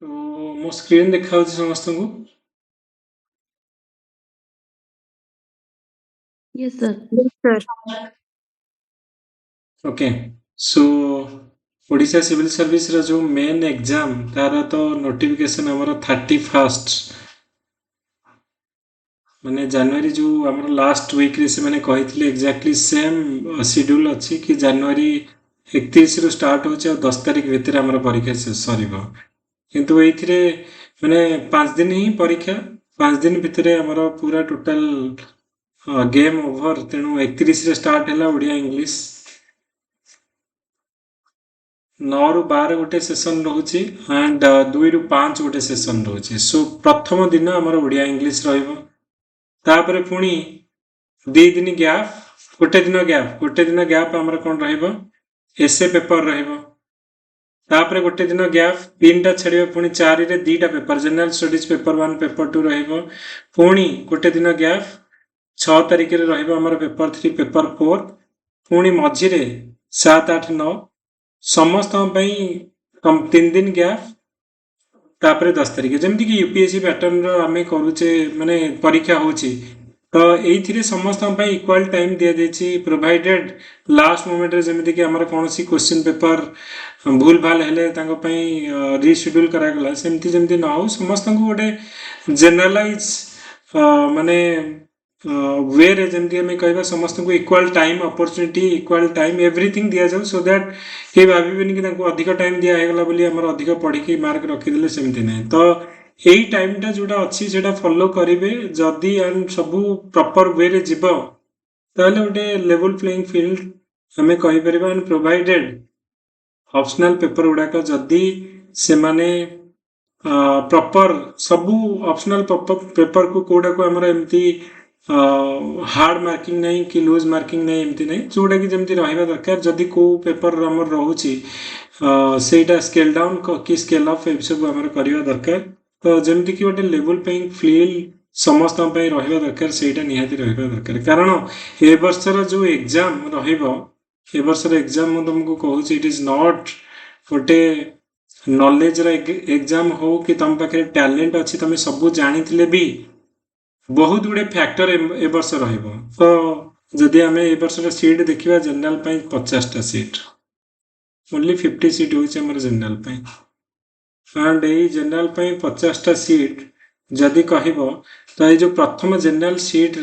तो मो स्क्रीन देखा समस्त को Yes, sir. Okay so Odisha civil service रो जो मेन एग्जाम तार तो नोटिफिकेशन हमर 31st माने जनवरी जो हमर लास्ट वीक रे से माने कहितले एग्जैक्टली सेम शेड्यूल अछि कि जनवरी 31 रो स्टार्ट होचे और 10 तारिख भीतर हमर परीक्षा सरीबो किंतु एथिरे माने 5 दिन ही परीक्षा 5 दिन भितरे हमर पूरा टोटल गेम ओभर तेणु 31 रे स्टार्ट है ओडिया इंग्लिश 9 ରୁ 12 गोटे सेसन रोचे एंड 2 ରୁ 5 गोटे सेसन रोचे सो प्रथम दिन आमर ओडिया इंग्लिश तापर पुणी 2 दिन गैप गोटे दिन गैप आमर कौन रहिबो एसे पेपर रहिबो तापर गोटे दिन गैप 3टा छाड़िबो पुणी 4 रे 2टा paper general studies paper 1 paper 2 रहिबो पुणी गोटे दिन गैप 6 तारिख रे रहिबो आमर पेपर 3 पेपर 4 पुणी मझिरे 7 8 9 समस्त 3 दिन गैप तापर 10 तारिख जमती कि यूपीएससी पैटर्न आम करुचे माने परीक्षा होची तो ये समस्त इक्वाल टाइम दि जाइए प्रोवाइडेड लास्ट मोमेंट रे जमती कि आमर कौन सी क्वेश्चन पेपर भूल भाल हेले रिशेड्यूल करागला सेमती जमती न हो समस्त को गोटे जेनरलाइज माने वे रे जमती आम कहवा समस्त को equal time opportunity equal time everything दि जाऊ सो दैट के भाविबेनि कि तांको अधिक टाइम दिया हेगला बोली हमर अधिक पढ़ी मार्क रखिदेले सेमती नहीं तो यही टाइमटा जोटा अच्छी से फॉलो करेंगे जदि एंड सब प्रॉपर वे रे जीव ताले गोटे लेवल प्लेइंग फील्ड आम कहीपर एंड प्रोवाइडेड ऑप्शनल पेपर गुड़ाक जदि से माने प्रॉपर सबू ऑप्शनल पेपर को कोड़ा को आमर एमती हार्ड मार्किंग नहीं कि लूज मार्किंग नहीं एमती नहीं जोटा कि जमती रहा दरकार जदि को पेपर आमर रोचे सेटा स्केल डाउन कि स्केल अप ए सब आमर करवा दरकार तो जमती कि गोटे लेवल प्लेइंग फील्ड समस्त रहा दरकार से निहाती रहा दरकार कारण ए वर्षर जो एग्जाम ए वर्षर एग्जाम मुझे तुमको कहूँ इट इज नॉट गोटे नॉलेज एग्जाम हो कि तुम पाखे टैलेंट अच्छी तुम सब जानी भी बहुत गुड़े फैक्टर ए वर्ष तो जदि आम ए वर्ष सीट देखा जनरल 50टा सीट ओनली 50 सीट हो जनरल एंड ये जनरल 50टा सीट जदि कह तो ये जो प्रथम जनरल सीट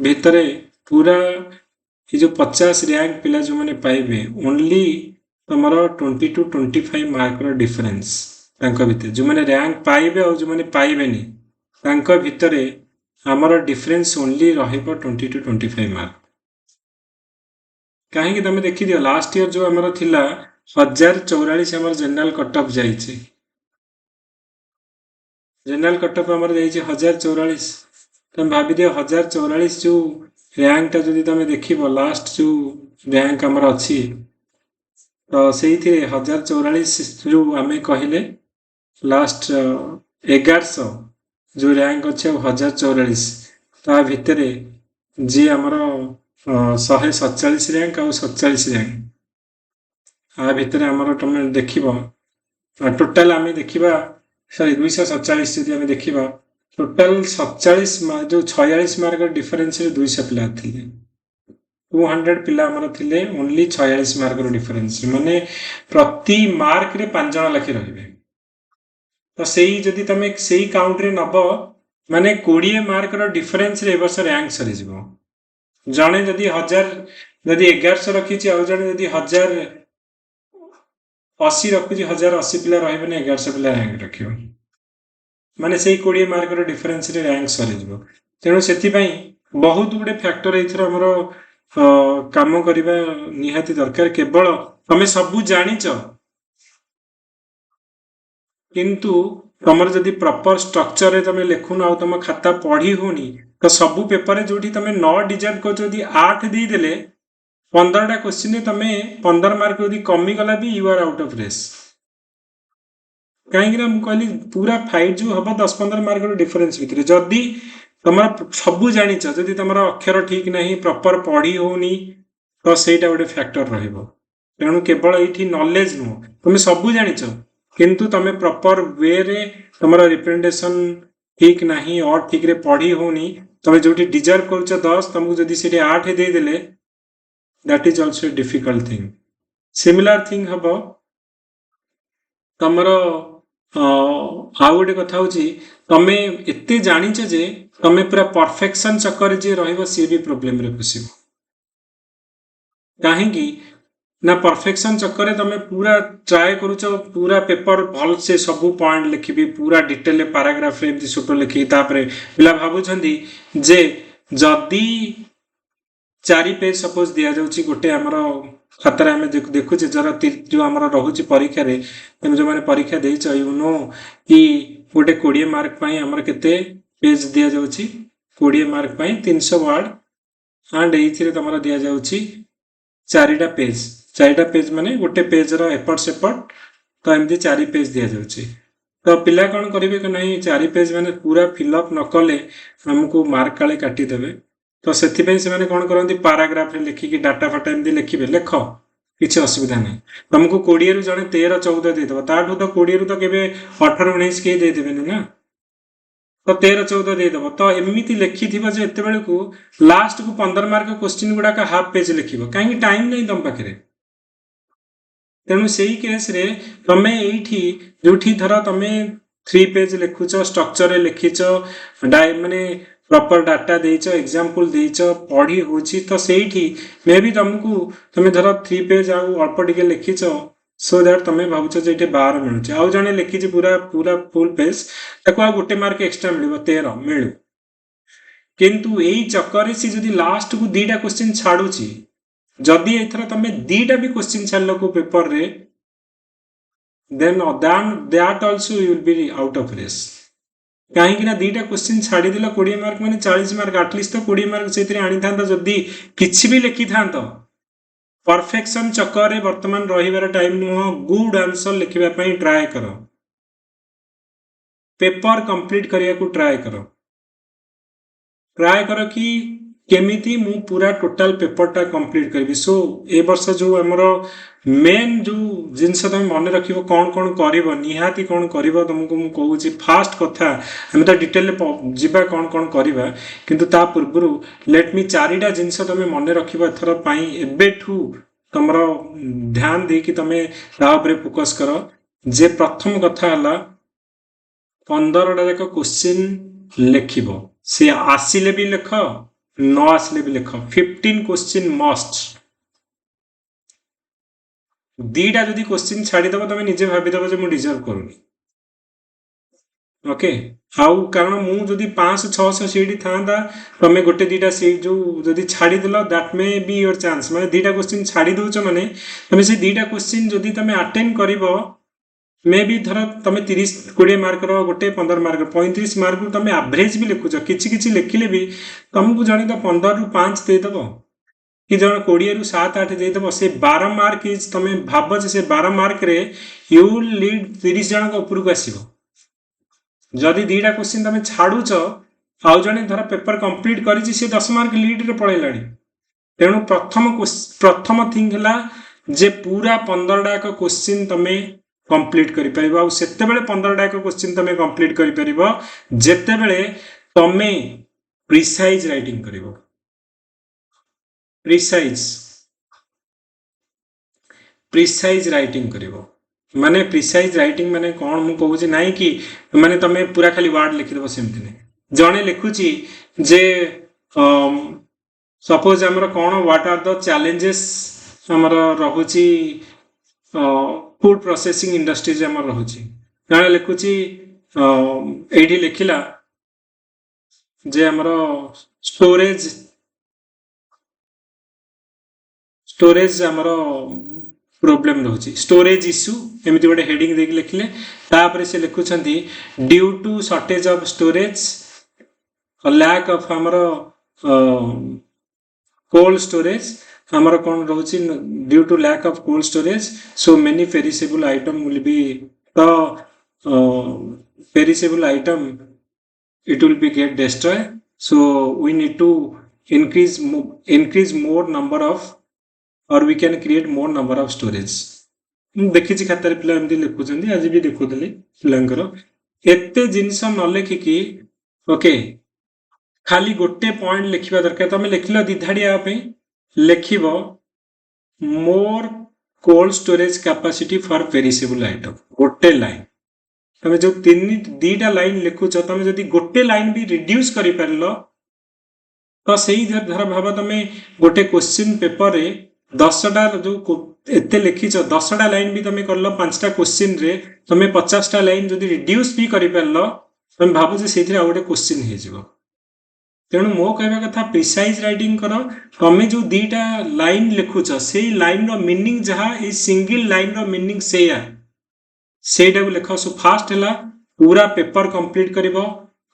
भितर पूरा ये जो 50 रैंक पिला जो मैंने पाइबे ओनली तुम 20 to 25 मार्क डिफरेंस भितर जो मैंने रैंक पाइबे और जो मैंने पाइबेनी भितर आमर डिफरेंस ओनली रहिबो 20 to 25 मार्क कहीं तुम देखी दियो लास्ट ईयर जो आमर थिला 1044 आमर जनरल कट ऑफ जाइए जनरल कट ऑफ आमर जाइए 1044 तुम भाव दियो 1044 जो रैंकटा जदि तुम देख लास्ट जो रैंक आमर अच्छी तो से 1044 जो आम कहले लास्ट 1100 जो रैंक अच्छे 1044 ता भितर जी आमर 147 रैंक आ 47 रैंक आ भितर आमर तुम देख टोटाल आम देखा सॉरी 247 जब आम देखा टोटाल 47 जो 46 मार्क डिफरेन्स 200 पिला थे 200 पिला आमर थे ओनली 46 मार्क डिफरेन्स माने प्रति मार्क रे 5 जन लाखे रही तो सही जदि तुम से काउंट्रे नब माने 20 मार्क डिफरेन्स रे वर्ष रैंक सरी जड़े जदि 1000 जदि 1100 रखी आउ जड़े जदि 1080 रखुची 1080 पिला रही 1100 पिला रैंक रख माने से 20 मार्क डिफरेन्स रे रैंक सरी तेणु से बहुत गुड़े फैक्टर आमर काम करवा निहाती दरकार केवल तुम सब जानिच किंतु तुम जदि प्रॉपर स्ट्रक्चर तुम लिखुन आ तुम खाता पढ़ी होनी तो सबू पेपर जो तुम 9 डिजर्व कर 8 देदेले 15टा क्वेश्चन तुम 15 मार्क यदि कमीगला भी you are out of race कहीं कहली पूरा फाइट जो हम 10-15 मार्क डिफरेन्स भितर जदि तुम सब जानिच जदि तुम अक्षर ठीक नहीं प्रॉपर पढ़ी होनी तो सहीटा गोटे फैक्टर तेणु केवल ये नॉलेज नुह तुम सब जानिच किंतु तमे प्रॉपर वे रे तमरा रिप्रेजेंटेशन ठीक नहीं और ठीक रे पढ़ी होनी तमे जोटी डिजर्व करूछ 10 तुमको जदी सेठी 8 दे देले that is also a difficult thing similar thing हबो तमरो आउ गोटे कथा हूँ तमे एते जानिच जे तमे पूरा परफेक्शन चक्कर जे रहिबो सी भी प्रॉब्लम रे फसिबो कहीं ना परफेक्शन चक्कर तमे पूरा ट्राए करूच पूरा पेपर भल से सब पॉइंट लिखी पूरा डिटेल पैराग्राफ रे एमती छोट लिखी तापरे पिला भाबुछंदी जे जदी 4 पेज सपोज दिया जाउची गोटे हमरो खातार आम देखुचे जरा जो आम रोचे परीक्षा तुम जो मैंने परीक्षा देच यू नो कि गोटे 20 मार्क आमर केते पेज दि जाऊँगी 20 मार्क 300 वर्ड एंड ये तुम दि जाऊँगी 4टा पेज माने गोटे पेज एपट सेपट तो एमती 4 पेज दि जाऊँगी तो पिला कौन करेंगे कि नहीं 4 पेज माने पूरा फिलअप न कले आमको मार्क काले काटिदेवे तो से कौन करती पाराग्राफ लिखिकी डाटा फाटा एमती लिखे लेख किसी असुविधा नहीं तुमको 20 रु जड़े 13 14 देदेव ताठू तो 20 रु तो के 18 19 कहीं देदेवे ना तो 13 14 देदेव तो एमती लिखि एत बेलू लास्ट को 15 मार्क क्वेश्चन गुड़ाक हाफ पेज लिख कहीं टाइम नहीं तुम पाखे तेणु से केस रे तमें ये जो धर तुम 3 पेज लिखुच स्ट्रक्चर लिखिच माने प्रॉपर डाटा देच एग्जांपल देच पढ़ी होची तो सेठी मे भी तुमको तुम धर 3 पेज आउ अल्प टिके लिखिच सो दैट तुम भावुच जे 12 मिलुचे आउ जने लिखिच पूरा पूरा फुल पेज ताको आ गोटे मार्क एक्स्ट्रा मिलिबो 13 मिलु किंतु एई चक्कर सी जदी लास्ट को 2टा क्वेश्चन छाडुची जदी एथरा तुम 2टा भी क्वेश्चन छाडलो को पेपर रे then that also you will be out of race कहीं 2टा क्वेश्चन छाड़देल 20 मार्क माने 40 मार्क आटलिस्ट तो 20 मार्क से आनी था जदि किसी भी लिखि था परफेक्शन चक्कर वर्तमान रही टाइम नुह गुड आंसर लिखापी ट्राए कर पेपर कंप्लीट करने को ट्राए कर कि केमिति मु पूरा टोटाल पेपरटा कंप्लीट करी सो ए वर्ष जो आमर मेन जो जिनस तुम मन रख कौन कौन कर निहाती कौन कर तुमको मुझे कहूँ फास्ट कथा आम तो डिटेल जीवा कौन कौन करवा किंतु ता पूर्व लेट मी 4टा जिनस तुम मन रख एथर एबेठू तुम ध्यान दे कि तुम फोकस कर जे प्रथम कथा है 15टा जाक क्वेश्चन लिख सी आसिले भी लिख न आसले भी लिख 15 क्वेश्चन मस्ट 2टा जदि क्वेश्चन छाड़ीदेव तुम निजे भाईदेव जो मुझे डिजर्व करूनी ओके आउ कारण मुझे 500-600 सीट था तुम गोटे 2टा सीट जो जदि छाड़ीदेल that may be your chance माने 2टा क्वेश्चन छाड़ी दौच माने तुम से 2टा क्वेश्चन जदि तुम अटेंड कर मे भी धर तुम 30-20 मार्क गोटे 15 मार्क 35 मार्क तुम एवरेज भी लिखुच कि लिखिले भी तुमको जन तो 15 रु 5 देदेव कि जन 20 रु 7-8 देदेव से 12 मार्क इज तुम भाव से 12 मार्क रे यू लीड 30 जन उपरको आसो जदि 2टा क्वेश्चन तुम छाड़ुच आउ जने धर पेपर कंप्लीट कर 10 मार्क लीड रे पड़ेला तेणु प्रथम थिंग है जे पूरा 15टा क्वेश्चन तुम कंप्लीट कर पारिबो आ सेते बेले 15टा क्वेश्चन तुम कंप्लीट कर पारिबो जेते बेले तुम प्रिसाइज राइटिंग करिवो प्रिसाइज राइटिंग करिवो माने प्रिसाइज राइटिंग माने कौन मु कहूँ ना कि माने तुम पूरा खाली वर्ड लिखिदेव सेमती नहीं जड़े लिखुची जे सपोज आमर कौन व्हाट आर द चैलेंजेस आमर रहुची फूड प्रोसेसिंग इंडस्ट्रीज आमर रहुची जड़े लिखुची ये लिखिला जे आमर स्टोरेज आमर प्रोब्लेम रोचे स्टोरेज इश्यू एमती गोटे हेडिंग देके लिखिले तापर से लिखुंट due to shortage of storage lack of आमर कोल्ड स्टोरेज आमर कौन रोचे due to lack of cold storage so many perishable item will be the perishable item it will be get destroyed so we need to increase more number of or we can create more number of storage देखी खातार पिला एमती लिखुंट आज भी देखुली पिलांकर एते जिनस न लिखिकी okay खाली गोटे पॉइंट लिखा दरकार तुम लिख दिधाड़िया लिख मोर cold storage capacity for perishable item गोटे लाइन तुम जो दीटा लाइन लिखुच तुम जब गोटे लाइन भी रिड्यूस कर तो सही धर भाव तुम गोटे क्वेश्चन पेपर रे 10टा जो एते लिखिच 10टा लाइन भी तुम कर 5टा क्वेश्चन रे तुम 50टा लाइन जब रिड्यूस भी कर तुम भाव से गोटे क्वेश्चन हो तेणु मो कहवा कथा प्रिसाइज राइटिंग कर तुम जो दीटा लाइन लिखुच से लाइन रो मीनिंग जहाँ ये सिंगल लाइन रो मीनिंग सेटा को लिख सो फास्ट है पूरा पेपर कंप्लीट कर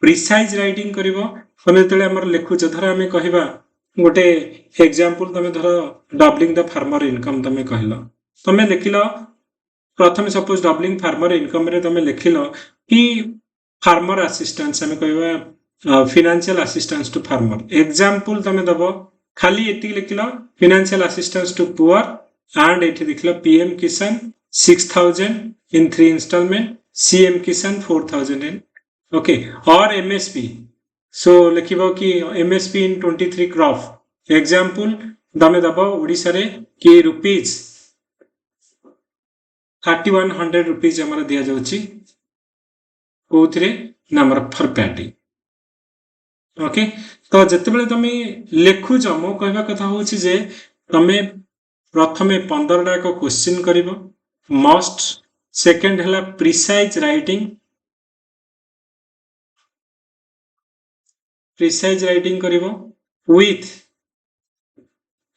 प्रिसाइज राइटिंग कर तुम जो लिखुच धर आम कह गोटे एग्जांपल तुम धर डबलिंग द फार्मर इनकम तुम कहल तुम लिखिल प्रथम सपोज डबलिंग फार्मर इनकम रे तुम लिखिल कि फार्मर असिस्टेंस आम कह financial assistance to farmer example तुम दब खाली ये लिखिल financial assistance to poor and ये लिखिल पीएम किसान 6,000 in 3 installment, CM Kisan 4,000 in okay or MSP. So लिखिबो कि MSP in 23 crop example दमे दबो ओडिसा रे कि रुपीज 3100 रुपीज हमर दिया जाउची कोथरे नंबर फॉर पैडी ओके तो जते बेले तमे लिखुच मो कहबा कथा होची जे तमे प्रथमे 15टा को क्वेश्चन करिवो मस्ट सेकेंड है प्रिसाइज राइटिंग करिवो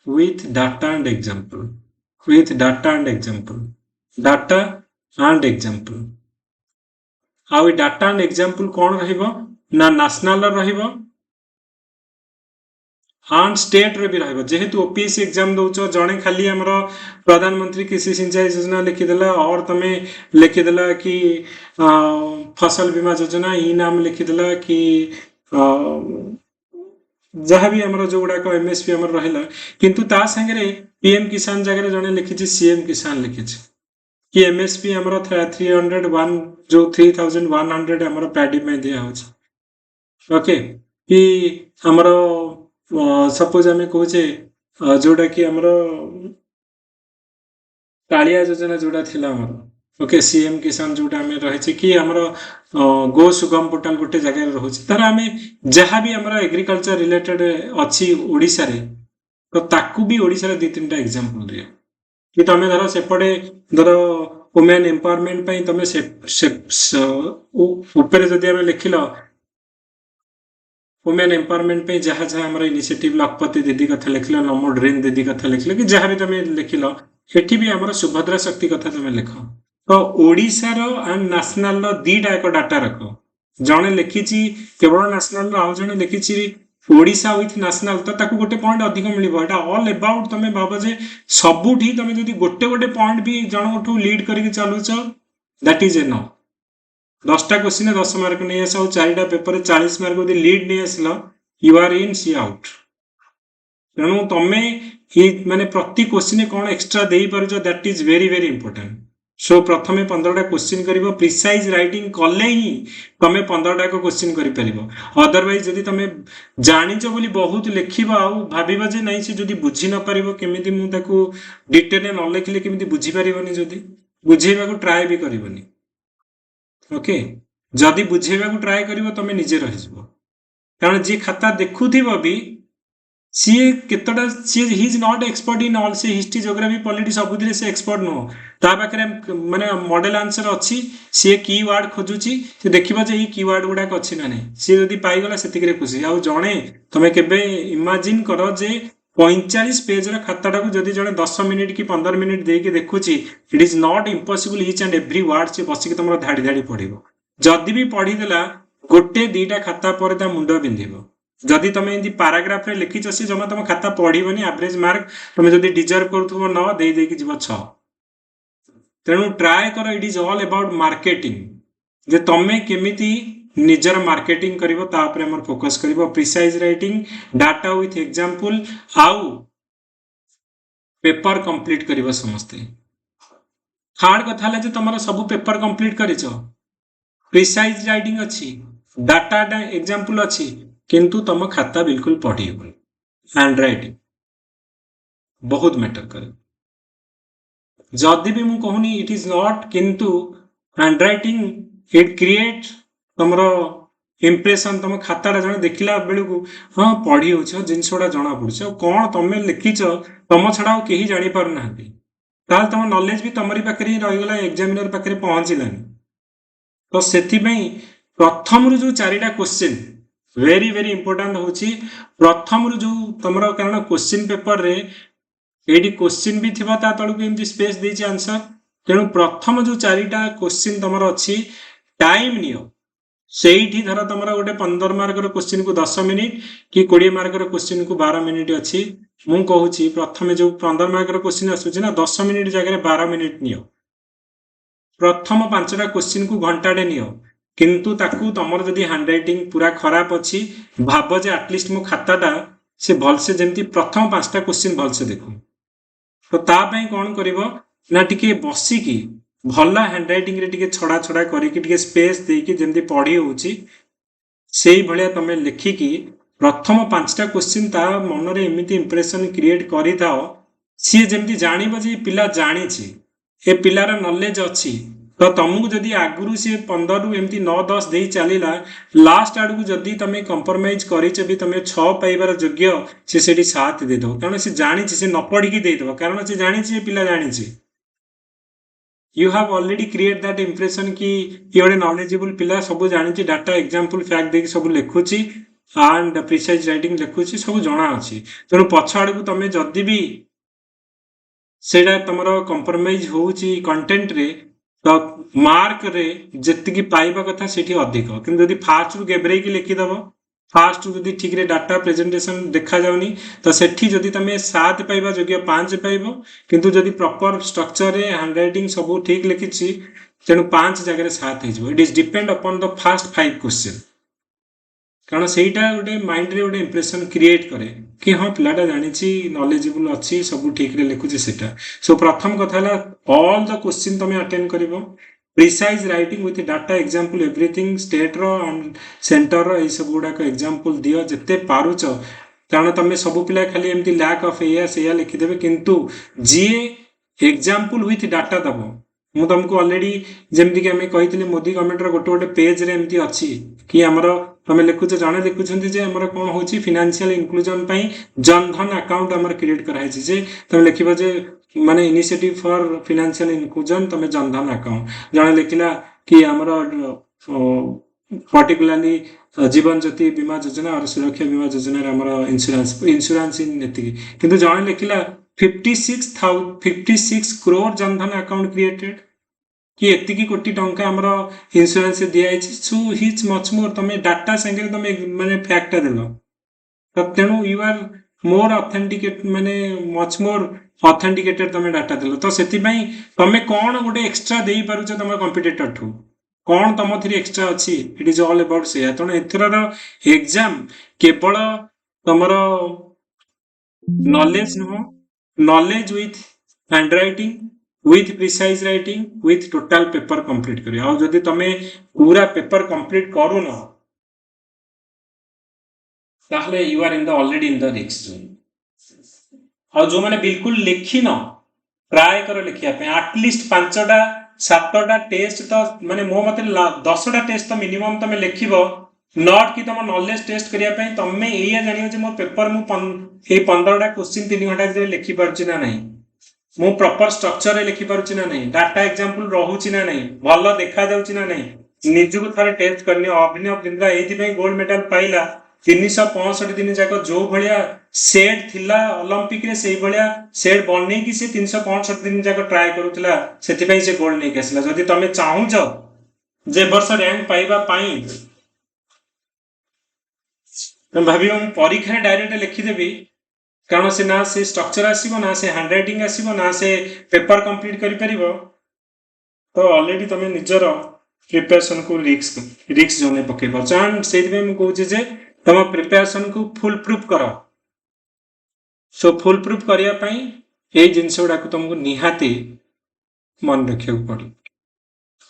with data and example data and example आउ डाटा एंड एग्जांपल कौन रहिबो ना नेशनल रहिबो एंड स्टेट रे भी रहिबो जेहेतु ओपीएससी एग्जाम दउछ जणे खाली हमरो प्रधानमंत्री कृषि सिंचाई योजना लिखिदेला और तमे लिखिदेला कि फसल बीमा योजना ई नाम लिखिदेला कि जहाँ भी हमरो जो गुडा को एमएसपी हमर रहिला किंतु ता संगे पीएम किसान जगह जणे लिखिछि सीएम किसान लिखिछि कि एमएसपी हमरो 301 जो 3100 हमरो पैडी में दिया होछ ओके कि हमरो सपोज आम कहे जोटा कि आमर कालिया योजना जोटा थिला हमर ओके सीएम किसान जोटा आम रही कि आमर गो सुगम पोर्टाल गोटे जगह रोचे तार आम जहाँ भी आमर एग्रीकल्चर रिलेटेड अच्छी ओडिशा रे तो ताकू भी ओडिशा रे 2-3टा एग्जांपल दियो कि तुम धर सेपटे धर वुमेन एम्पावरमेंट पई तुम से ऊपर जदि आम लिखिल वुमेन एम्पावरमेंट पे जहाँ जहाँ हमारा इनिशिएटिव लखपति दीदी कथा लिखल नमो ड्रेन दीदी कथा लिखल कि जहाँ भी तुम लिखिल एठी भी हमारा सुभद्रा शक्ति कथा तुम लिख तो ओडिशार एंड नेशनल दीटा एक डाटा रख जड़े लिखिची केवल नेशनल आउ जड़े लिखिची ओडिशा विथ नेशनल तो ताकू गोटे पॉइंट अधिक मिलिबो एटा ऑल अबाउट तुम भाव जे सबुठी तुम जदि गोटे गोटे पॉइंट भी जनठू लीड करके चलुच दैट इज एनफ 10टा क्वेश्चन 10 मार्क नहीं आस 4टा पेपर 40 मार्क यदि लीड नहीं आसल you are in see out तेणु तुम ये माने प्रति क्वेश्चन कौन एक्स्ट्रा दे पार that is very very important so प्रथमे 15टा क्वेश्चन कर प्रिसाइज राइटिंग कले ही तुम 15टा को क्वेश्चन कर अदरवाइज जदि तुम जानिच बोली बहुत लिख भाव जे नहीं से जदि बुझी न पार केमी मुझे डिटेल न लिखिले केमी बुझीपारनी जदि बुझेबा को ट्राए भी करनी ओके जदि बुझेबा को ट्राए करिवो तमे निजे रहिजबो कारण जे खाता देखुथिबो भी सी केतटा सी he is not expert in all से हिस्ट्री ज्योग्राफी पॉलिटिक्स सबुदिले से एक्सपर्ट नो ता पाखरे माने मॉडल आंसर अछि सी कीवर्ड खोजुची से देखिबो जे ई कीवर्ड गुडा अछि ना नै सी जदि पाई गला सेतिकरे खुशी आ जणे तमे केबे इमेजिन करो जे 45 पेज रा खाताटा को जदि जणे 10 मिनिट कि 15 मिनिट देके देखुची it is not impossible each and every word से बसिक तुम धाड़ी धाड़ी पढ़िबो जदि भी पढ़ी देला गोटे 2टा खाता पर ता मुंड बिंधिबो जदि तुम एमती पाराग्राफ रे लिखिछ से जमा तुम खाता पढ़िबनी एवरेज मार्क तुम जदि डिजर्व करथुबो न दे देकी जीव 6 तेणु ट्राए कर it is all about marketing जे तुम केमिति निजर मार्केटिंग करिवो ता ऊपर हमर फोकस करिवो precise writing data with example आउ पेपर कंप्लीट करिवो समस्ते थर्ड कथा है तुम सब पेपर कंप्लीट कर प्रिसाइज राइटिंग अच्छी डाटा एग्जांपल अच्छी किंतु तुम खाता बिल्कुल पढ़ी हैंड राइटिंग बहुत मैटर करे जदि भी मुझे कहूनी इट इज नॉट किंतु हैंड राइटिंग इट क्रिएट तुम इम्प्रेशन तुम खाताटा जन देखला बेलू हाँ पढ़ी हो जिनस गुड़ा जना पड़े कौन तुम लिखिच तुम छड़ा कहीं जापर ना तुम नॉलेज भी तुमरी पाखे ही रहीगला एग्जामिनर पाखे पहुँचलानी तो से प्रथम जो चारिटा क्वेश्चन वेरी वेरी इंपोर्टाट हूँ प्रथम जो तुम कारण क्वेश्चन पेपर रे ये क्वेश्चन भी थी तलू एमती स्पेस देती आंसर तेणु प्रथम जो चारिटा क्वेश्चन तुम अच्छी टाइम नियो से धर तुम गोटे 15 मार्कर क्वेश्चन को 10 मिनिट कि 20 मार्कर क्वेश्चन को 12 मिनिट अच्छी मुझे कहूँ प्रथम जो 15 मार्कर क्वेश्चन आसूना 10 मिनिट जगह 12 मिनिट नियो प्रथम 5टा क्वेश्चन को घंटाटे नियो किंतु ताकू तुमर जदि हैंड रईटिंग पूरा खराब अच्छी भाव जे आटलिस्ट मो खाताटा से भलसे जमी प्रथम 5टा क्वेश्चन भलसे देखू तो तापाई कौन कर ना टिके बसिकी भल हैंड रईटिंग रे टिके छड़ा छड़ा करके स्पेस देकी जमी पढ़ी होची से भाया तुम लिखिकी प्रथम 5टा क्वेश्चन ता मन रे एमिति इंप्रेशन क्रिएट करि थाओ सी जमी जानिबो जे पिला जानिछि ए पिलार नॉलेज अच्छी तो तुमको जदि आगु सी 15 रु एमती 9-10 दे चलला लास्ट आड़ को जदि तुम कंप्रोमाइज कर तुम 6 पाइबार योग्य सी 7 देदेव कारण सी जानी सी न पढ़ी देदेव कारण सी जानी पिला जानी you have already create that impression कि ये गोटे नॉलेजेबल पिला सब जानी डाटा एग्जांपल फैक्ट देकी सब लिखुची एंड प्रिसाइज राइटिंग लिखुची सब जना अच्छी तेणु पछ आड़ को तुम जदि भी सेटा तुम कंप्रोमाइज होउची कंटेंट रे तो मार्क रे जेतिकी पाइबा कथा सेठी अधिक किंतु यदि फास्ट रु गेबरे की लिखिदब फास्ट रु ठीक रे डाटा प्रेजेंटेशन देखा जाउनी तो सेठी जदि तमे 7 पाइबा योग्य 5 पाइबो किंतु जदि प्रॉपर स्ट्रक्चर रे हैंड राइटिंग सब ठीक लिखिछि तेणु 5 जगह 7 हो it is depend upon the first 5 question कारण सेटा गोटे माइंड रे गोटे इंप्रेशन क्रिएट करे कि हाँ पिलाटा जानी नॉलेजेबल अच्छी सब ठीक रे लिखुची सेटा सो प्रथम कथा ऑल द क्वेश्चन तुम अटेंड कर precise writing with data example everything state रो एंड सेंटर रो सब गुड़ाक एग्जांपल दियो जिते पारुच कारण तुम सब पिला खाली एमती लैक ऑफ एया से लिखिदेवे किंतु जी एग्जांपल विथ डाटा दब मु तुमको ऑलरेडी जमती कि आम कही मोदी गवर्नमेंट गोटे गोटे पेज रे एमती अच्छी कि आमर तुम लिखुच जड़े लिखुंट आमर कौन हो फाइनेंशियल इंक्लूजन जनधन अकाउंट आमर क्रिएट कराई तुम लिख माने इनिशिएटिव फॉर फाइनेंशियल इंक्लूजन तुम जनधन अकाउंट जड़े लिखला कि आमर पर्टिकुलाली जीवन ज्योति बीमा योजना और सुरक्षा बीमा योजना आमर इंश्योरेंस इन किंतु जड़े लिखला 56 करोड़ जनधन अकाउंट क्रिएटेड कि एतिकी कोटी टंका आमर इंश्योरेंस दिखाई सो हिज मच मोर तुम डाटा संगे तुम माने फैक्टा देल तो तेणु यू आर मोर ऑथेंटिकेट माने मच मोर ऑथेंटिकेटेड तुम डाटा देल तो से तुम कौन गोटे एक्सट्रा दे पारुछ तुम कंपिटिटर ठू कौन तुम थी एक्सट्रा अच्छी इट इज ऑल अबाउट से तेणु एथर एग्जाम केवल तुम नॉलेज नुह knowledge with hand writing with precise writing with total paper complete करियो आ जदि तमे पूरा पेपर कंप्लीट करू न ताहले you are in the already in the risk zone आ जो माने बिल्कुल लिखी न ट्राई करो लिखिया पे एटलीस्ट 5टा 7टा टेस्ट तो माने मो मते 10टा टेस्ट तो मिनिमम तमे लिखिबो नॉट कि तुम नॉलेज टेस्ट करिया पे तमे एया जानियो जे मोर पेपर मु 15टा क्वेश्चन 3 घंटा जे लिखि परछि ना नहीं मु प्रॉपर स्ट्रक्चर रे लिखि पारुछि ना नहीं डाटा एग्जांपल रहउछि ना नहीं भल देखा जाउछि ना नहीं निजुको थारे टेस्ट करनी अभिनव बिंद्रा एथि पे गोल्ड मेडल पाइला 365 दिन जाक जो भलिया सेट थिला ओलंपिक रे सेही भलिया सेट बनै कि से 365 दिन जाक ट्राई करूतला सेथि पे से गोल्ड नै केसला जदि तमे चाहू छ जे वर्ष रैंक पाइबा पाई तुम भाबियो परीक्षा डायरेक्ट लिखि देबी कारण से ना से स्ट्रक्चर आसीबो ना से हैंड राइटिंग आसीबो ना से पेपर कंप्लीट करि परिबो तो ऑलरेडी तमे निजर प्रिपरेशन को रिस्क जोने पके परछन सेति में मु कहूची जे तम प्रिपरेशन को फुल प्रूफ करो सो फुल प्रूफ करिया पई ए जिंस गुडा को तुमको निहाती मन रखा पड़ो।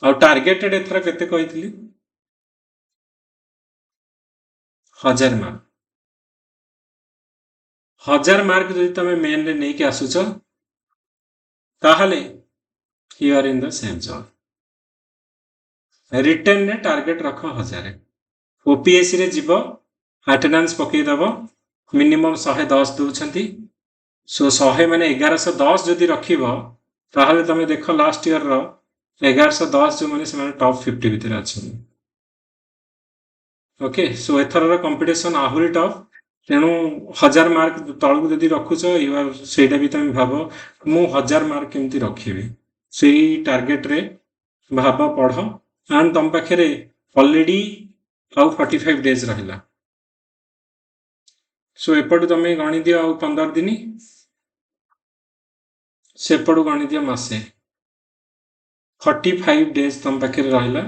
आ टार्गेटेड एथर केते कही 1000 मार्क। 1000 मार्क जदि तुम मेन रे नहीं आसुच ताहले you are in the same zone. Written रे टार्गेट रख 1000। ओपीएससी रे जीव अटेंडेंस पकईदेव मिनिमम 110 दौरान। सो 100 माने 1110 जदि रखिब ताहले तुम देख लास्ट ईयर रो 1110 जो माने से टॉप 50 भितर अच्छा। ओके सो एथर कंपटीशन आहुरी टफ। तेणु 1000 मार्क तलू जदि रखुच यूर से तुम भाव मु 1000 मार्क केमती रखी से टार्गेट रे भाव पढ़ एंड तुम पाखे ऑलरेडी आउ 45 डेज रहा। सो एपटू तुम गणी दियो आउ 15 दिन सेपटू गणी दियो मासे 45 डेज तुम पाखे रहा।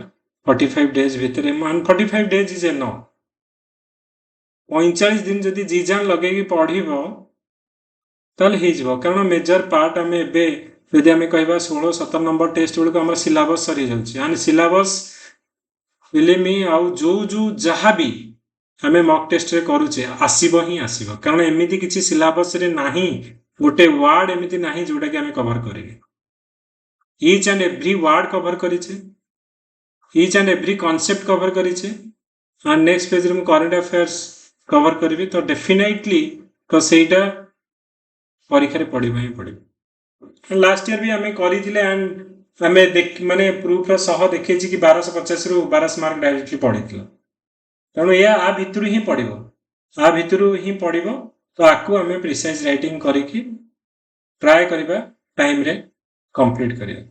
45 डेज भितर 45 डेज इज एन 45 दिन जदि जी जान लगे पढ़ कारण मेजर पार्ट आम एवं आम कह 16-17 नंबर टेस्ट बेलू आम सिलेबस सरी जाए सिलेबस फिल्म आउ जो जो जहाँ भी आम मक टेस्ट रे करुचे आसब ही आसब कारण एमती किसी सिलेबस रे नाही गोटे वार्ड एमती ना जोटा कि आम कभर करेंगे। Each and every word cover करेचे each and every concept cover करेचे एंड नेक्स्ट पेज रे करंट अफेयर्स कवर करी तो डेफिनेटली तो सेटा परीक्षा रे पढ़िबा ही पड़े। लास्ट ईयर भी आम करी एंड आम देख माने प्रूफ सह देखे कि 1250 रु 1200 मार्क डायरेक्टली पढ़ी तेणु या आ भितर ही पड़ो आ भितर ही पड़ो तो आपको आम प्रिसाइज राइटिंग करके ट्राए करवा टाइम रे कंप्लीट करिया।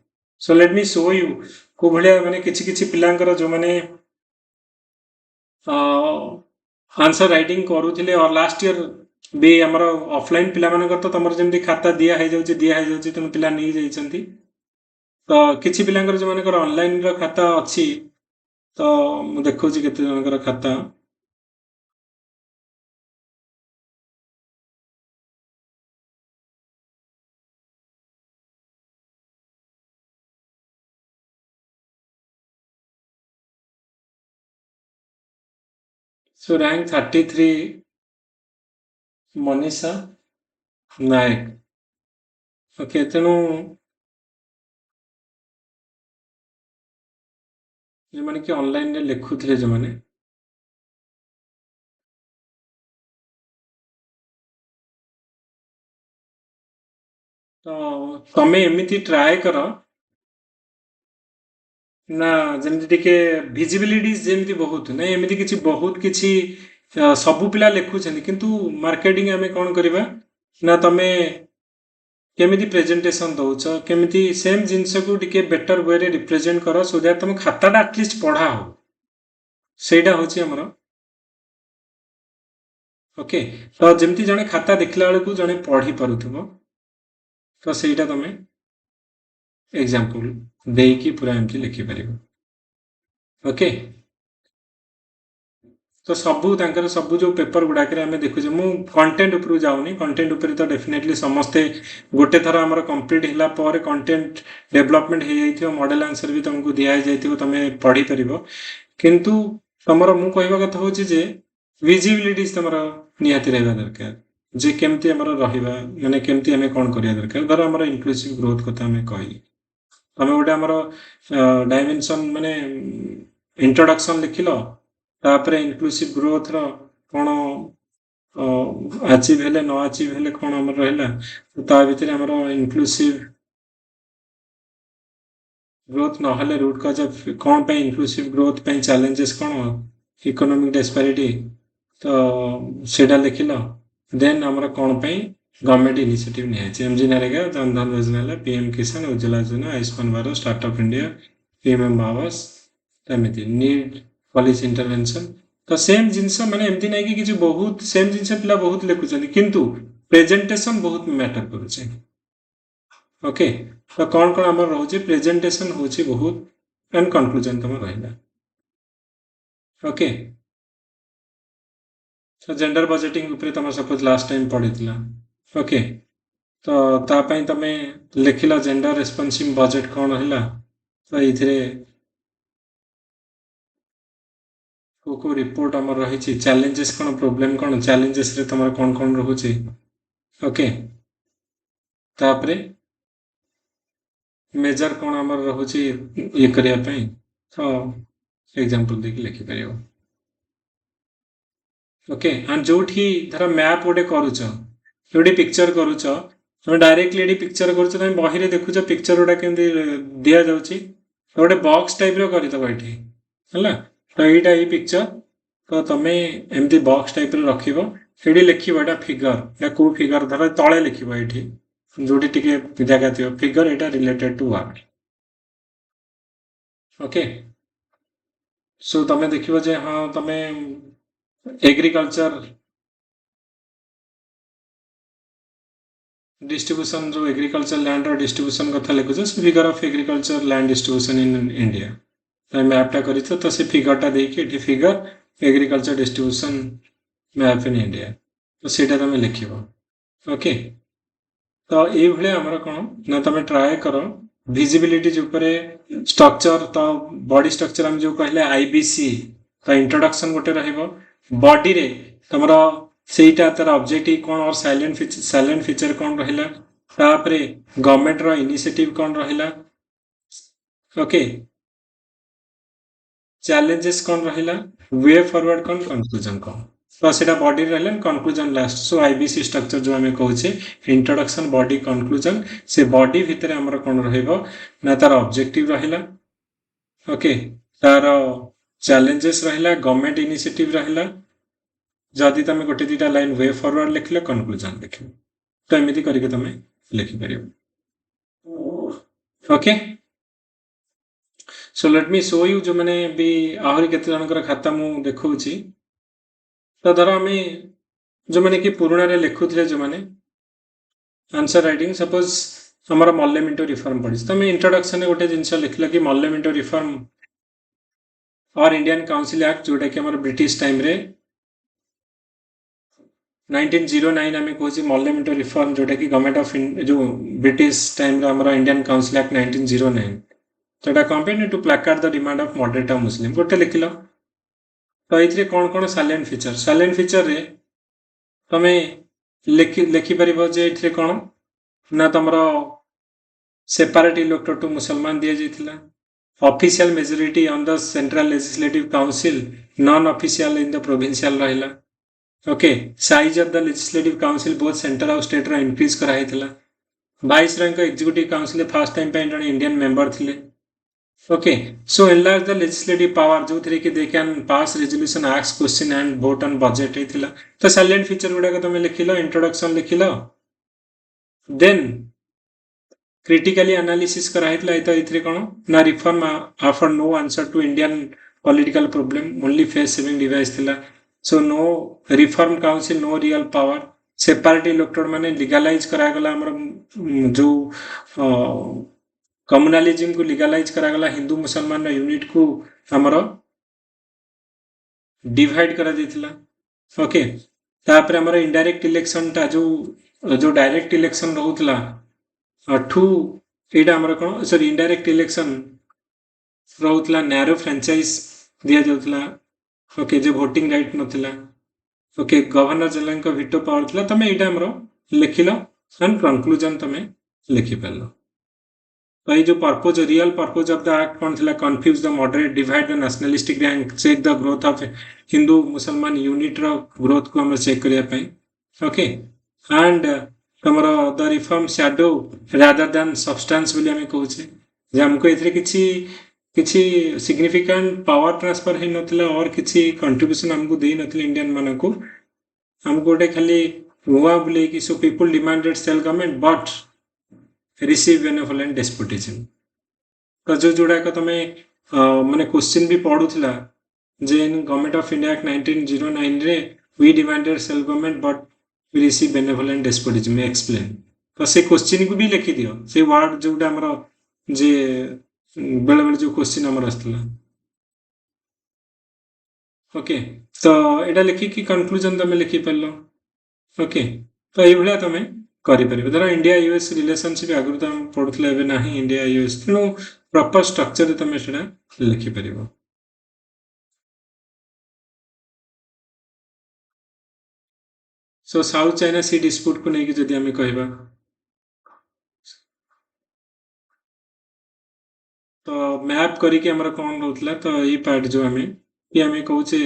सो लेट मी शो यू को भलिया माने किछि पिलांकर जो माने आंसर राइटिंग करूथिले और लास्ट ईयर भी आमर ऑफलाइन पिला मानकर तो तुम जमी खाता दिया है तेणु पिला नहीं जाइछंती तो किछि पिलांकर जो मानकर ऑनलाइन रो खाता अच्छी तो मु देखौछि केते जनकर खाता सो रैंक 33 मनीषा नायक। ओके तेणु जो माने कि ऑनलाइन रे लिखुथिले जो माने तो तमे एमिति ट्राए कर ना जमी टे भिजिबिलिटी जमी बहुत ना एमती किसी बहुत किसी सबू पिला लिखुं किंतु मार्केटिंग आम कौन करवा ना तुम केमिति प्रेजेंटेशन दौच केमिति सेम जिनस को टिके बेटर वे रे रिप्रेजेंट कर सो दैट तुम खाताटा एटलिस्ट पढ़ा हो सेटा हूँ आमर। ओके तो जमती जड़े खाता देखला बेलू जड़े पढ़ी पारुथिबो तो सेटा तुम एग्जांपल देकी पूरा एमती लिखिपर। ओके तो सबू तांकर सबू जो पेपर गुड़ाक देखुचे मु कंटेंट उपर जाऊनी कंटेंट उपर तो डेफिनेटली समस्ते गोटे थर आमर कंप्लीट होला पर कंटेंट डेवलपमेंट हो जाइथिबो मॉडल आंसर भी तुमको दिया जाइथिबो तुम पढ़ी परिबो किंतु तमर मु कहबा कथा होची जे विजिबिलिटी तमर निहाती रहबा दरकार जे केमती हमर रहिबा माने केमती हमें कोन करिया दरकार धर हमर इंक्लूसिव ग्रोथ कथा हमें कहि तमे गोटे हमर डायमेंशन माने इंट्रोडक्शन लिखिलो तापर इनक्लूसिव ग्रोथ रो कौन अचीव हेले न अचीव हेले कौन हमर रहला ता भितर हमर इनक्लूसिव ग्रोथ न हेले रूट कॉज ऑफ कौन पे इनक्लूसिव ग्रोथ पे चैलेंजेस कौन इकोनॉमिक डिस्पैरिटी तो सेटा लिखिलो देन हमर कौन पे गवर्नमेंट इनिशिएटिव नहीं है एमजी नरेगा जन धन योजना पीएम किसान उज्ज्वला योजना Ayushman Bharat startup India PM आवास एमती नीड पॉलिसी इंटरवेंशन तो सेम जिनस माने एमती नहीं कि किसी बहुत सेम जिनस पिला बहुत लिखुचंदी किंतु प्रेजेंटेशन बहुत मैटर करूचे। ओके तो कौन कौन आमर रोचे प्रेजेंटेशन होची बहुत एंड कंक्लूजन तुम रहिला। ओके तो जेंडर बजेटिंग ऊपर तुम सपोज लास्ट टाइम पढ़ीथिला। ओके तो तापाई तमे लिखिला जेंडर रेस्पॉन्सिव बजेट कौन रहिला तो इथिरे को रिपोर्ट आमर रही चैलेंजेस कौन प्रोब्लेम कौन चैलेंजेस रे तमर कौन कौन रहुची ओके तापरे मेजर कौन आमर रहुची ये करिया पई तो एग्जांपल देखि लिखि परियो ओके एंड जोठी धर मैप गोटे करूछ जोटी पिक्चर करूछ तुम डायरेक्टली एडी पिक्चर करूछ तुम बही रे देखुछ पिक्चर गोटा केमती दिया जाउची गोटे बॉक्स टाइप रो करी दबो एठी हला तो एटा ई पिक्चर तो तमे एमती बॉक्स टाइप रो रखिबो एडी लिखिबो एटा फिगर या को फिगर धर तळे लिखिबो एठी जोटी टिके जगह थियो फिगर एटा related to work okay so तमे देखिबो जे हां तमे एग्रीकल्चर डिस्ट्रीब्यूशन जो एग्रीकल्चर लैंड रो डिस्ट्रीब्यूशन कथा लिखुछ figure of agriculture land distribution in India तो मैपटा करी तो से फिगरटा देखि एठी figure agriculture distribution map in India तो सेटा तमे लिखिबो ओके तो ये भले हमर कोन ना तमे ट्राई करो विजिबिलिटी ऊपर स्ट्रक्चर तो बॉडी स्ट्रक्चर हम जो कहले आईबीसी तो इंट्रोडक्शन गोटे रहइबो बॉडी रे तमरा सेटा तर ऑब्जेक्टिव कौन और साइलेंट फीचर कौन रहिला तापरे गवर्नमेंट रो इनिशिएटिव कौन रहिला ओके चैलेंजेस कौन रहिला वे फॉरवर्ड कौन कंक्लूजन कौन तो सेटा बॉडी रहला conclusion last so IBC structure जो हमें कहूचे इंट्रोडक्शन बॉडी कंक्लूजन से बॉडी भितर हमर कौन रहइबो ना तार ऑब्जेक्टिव रहिला ओके तार चैलेंजेस रहिला गवर्नमेंट इनिशिएटिव रहिला जदि तुम गोटे दीटा लाइन वे फॉरवर्ड लिखले कंक्लूजन लिख तो एमती करके तुम लिखिपर okay so let me show you जो मैंने भी आहरी केते जनकर खाता मु देखौची तो धर आम जो मैंने कि पुराणा रे लिखुଥିଲେ जो मैंने आंसर राइटिंग सपोज हमर मल्ले मिंटो रिफॉर्म पढ़ी तो मैं इंट्रोडक्शन में गोटे जिनस लिखल कि मल्ले मिंटो रिफॉर्म और इंडियन काउंसिल एक्ट जोटा कि हमर ब्रिटिश टाइम रे 1909 आम कहे मल्ले मिंटो रिफॉर्म जोटा कि गवर्नमेंट ऑफ जो ब्रिटिश टाइम रो हमर इंडियन काउंसिल एक्ट 1909 तो एटा company to placard the demand of moderate of Muslim गोटे लिखिल तो ये कौन कौन साइलेंट फीचर रे तमे लिखि परिबो जे इथे कौन ना तमरो सेपरेट इलेक्टोरेट टू मुसलमान दिया जाइथिला official majority on the central legislative council non official in the provincial रहिला okay size of the legislative council both centre और स्टेट रो इंक्रीज करा हेतिला 22 rank executive council first time पे जने इंडियन मेंबर थिले okay so enlarge the legislative power जो थरे कि they can pass resolution ask question and vote on budget हेतिला तो साइलेंट फीचर गुडा को तुम लिखिलो इंट्रोडक्शन लिखिलो देन क्रिटिकली एनालिसिस करा हेतिला तो इथरे कोन ना reform offer no answer to Indian political problem only face saving device थिला so no reform council no real power separate electorate माने लीगलाइज करा गला हमर जो कम्युनलिज्म को लीगलाइज करा गला हिंदू मुसलमान यूनिट को हमर डिवाइड करा दिथिला ओके तापर हमर इनडायरेक्ट इलेक्शन ता जो डायरेक्ट इलेक्शन रहउतला ठू एटा हमर कोन सॉरी इनडायरेक्ट इलेक्शन रहउतला नैरो फ्रेंचाइज दिया जाउतला ओके जो वोटिंग राइट नथिला ओके गवर्नर जनरल को वीटो पावर थिला तमे एटा हमरो लिखिलो एंड कंक्लूजन तमे लिखि परलो तो जो purpose real purpose of the act कौन थिला confuse the moderate divide the nationalistic rank check the growth of Hindu मुसलमान यूनिट रो ग्रोथ को हम चेक करिया पई ओके एंड तमरो the reform shadow rather than substance बोली हम कहूचे जे हमको एथरे किछि सिग्निफिकेंट पावर ट्रांसफर हे नथिला और किछि कंट्रीब्यूशन हमको देई नथिले इंडियन माने को हमको गोटे खाली हुआ बोले कि so people demanded self government but receive benevolent despotism तो जो जोड़ा को तमे माने क्वेश्चन भी पढुथिला जे in government of India act 1909 रे we demanded self government but we receive benevolent despotism explain तो से क्वेश्चन को भी लिखि दियो से वर्ड जोटा हमरो जे बेले बेले जो क्वेश्चन हमर आस्तला ओके तो एटा लिखि कि कंक्लूजन तमे लिखि परलो ओके तो ए भलिया तमे କରିପାରିବେ। ଧର ଇଣ୍ଡିଆ ୟୁଏସ୍ ରିଲେସନସିପ୍ ଆଗରୁ ତ ଆମେ ପଢୁଥିଲେ, ଏବେ ନାହିଁ ଇଣ୍ଡିଆ ୟୁଏସ୍, ତେଣୁ ପ୍ରପର ଷ୍ଟ୍ରକ୍ଚରରେ ତମେ ସେଟା ଲେଖିପାରିବ। ସୋ ସାଉଥ ଚାଇନା ସି ଡିସ୍ପ୍ୟୁଟକୁ ନେଇକି ଯଦି ଆମେ କହିବା, ତ ମ୍ୟାପ୍ କରିକି ଆମର କ'ଣ ରହୁଥିଲା, ତ ଏଇ ପାର୍ଟ ଯୋଉ ଆମେ କହୁଛେ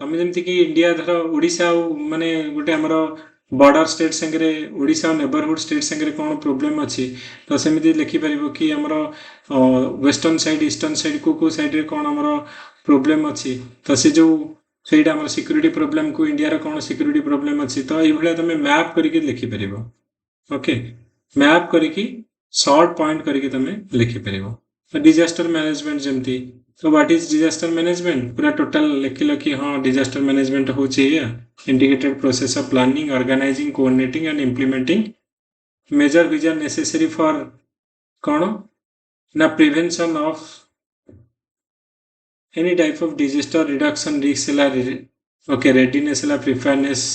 ତମେ ଯେମିତିକି ଇଣ୍ଡିଆ ଧର ଓଡ଼ିଶା ଆଉ ମାନେ ଗୋଟେ ଆମର ବର୍ଡର ଷ୍ଟେଟ୍ ସାଙ୍ଗରେ ଓଡ଼ିଶା ଆଉ ନେବରହୁଡ୍ ଷ୍ଟେଟ୍ ସାଙ୍ଗରେ କ'ଣ ପ୍ରୋବ୍ଲେମ୍ ଅଛି, ତ ସେମିତି ଲେଖିପାରିବ କି ଆମର ୱେଷ୍ଟର୍ଣ୍ଣ ସାଇଡ୍ ଇଷ୍ଟର୍ଣ୍ଣ ସାଇଡ୍ କୋଉ ସାଇଡ୍ରେ କ'ଣ ଆମର ପ୍ରୋବ୍ଲେମ୍ ଅଛି, ତ ସେ ଯୋଉ ସେଇଟା ଆମର ସିକ୍ୟୁରିଟି ପ୍ରୋବ୍ଲେମ୍କୁ ଇଣ୍ଡିଆର କ'ଣ ସିକ୍ୟୁରିଟି ପ୍ରୋବ୍ଲେମ୍ ଅଛି, ତ ଏଇଭଳିଆ ତମେ ମ୍ୟାପ୍ କରିକି ଲେଖିପାରିବ। ଓକେ, ମ୍ୟାପ୍ କରିକି ସର୍ଟ ପଏଣ୍ଟ କରିକି ତମେ ଲେଖିପାରିବ। डिजास्टर मैनेजमेंट जमती, तो व्हाट इज डिजास्टर मैनेजमेंट पूरा टोटल लिखिल कि हाँ डिजास्टर मैनेजमेंट होची integrated process of planning organising coordinating and implementing measure which are necessary for कौन ना prevention of any type of disaster reduction risk है ओके रेडीनेस है प्रिपेयरनेस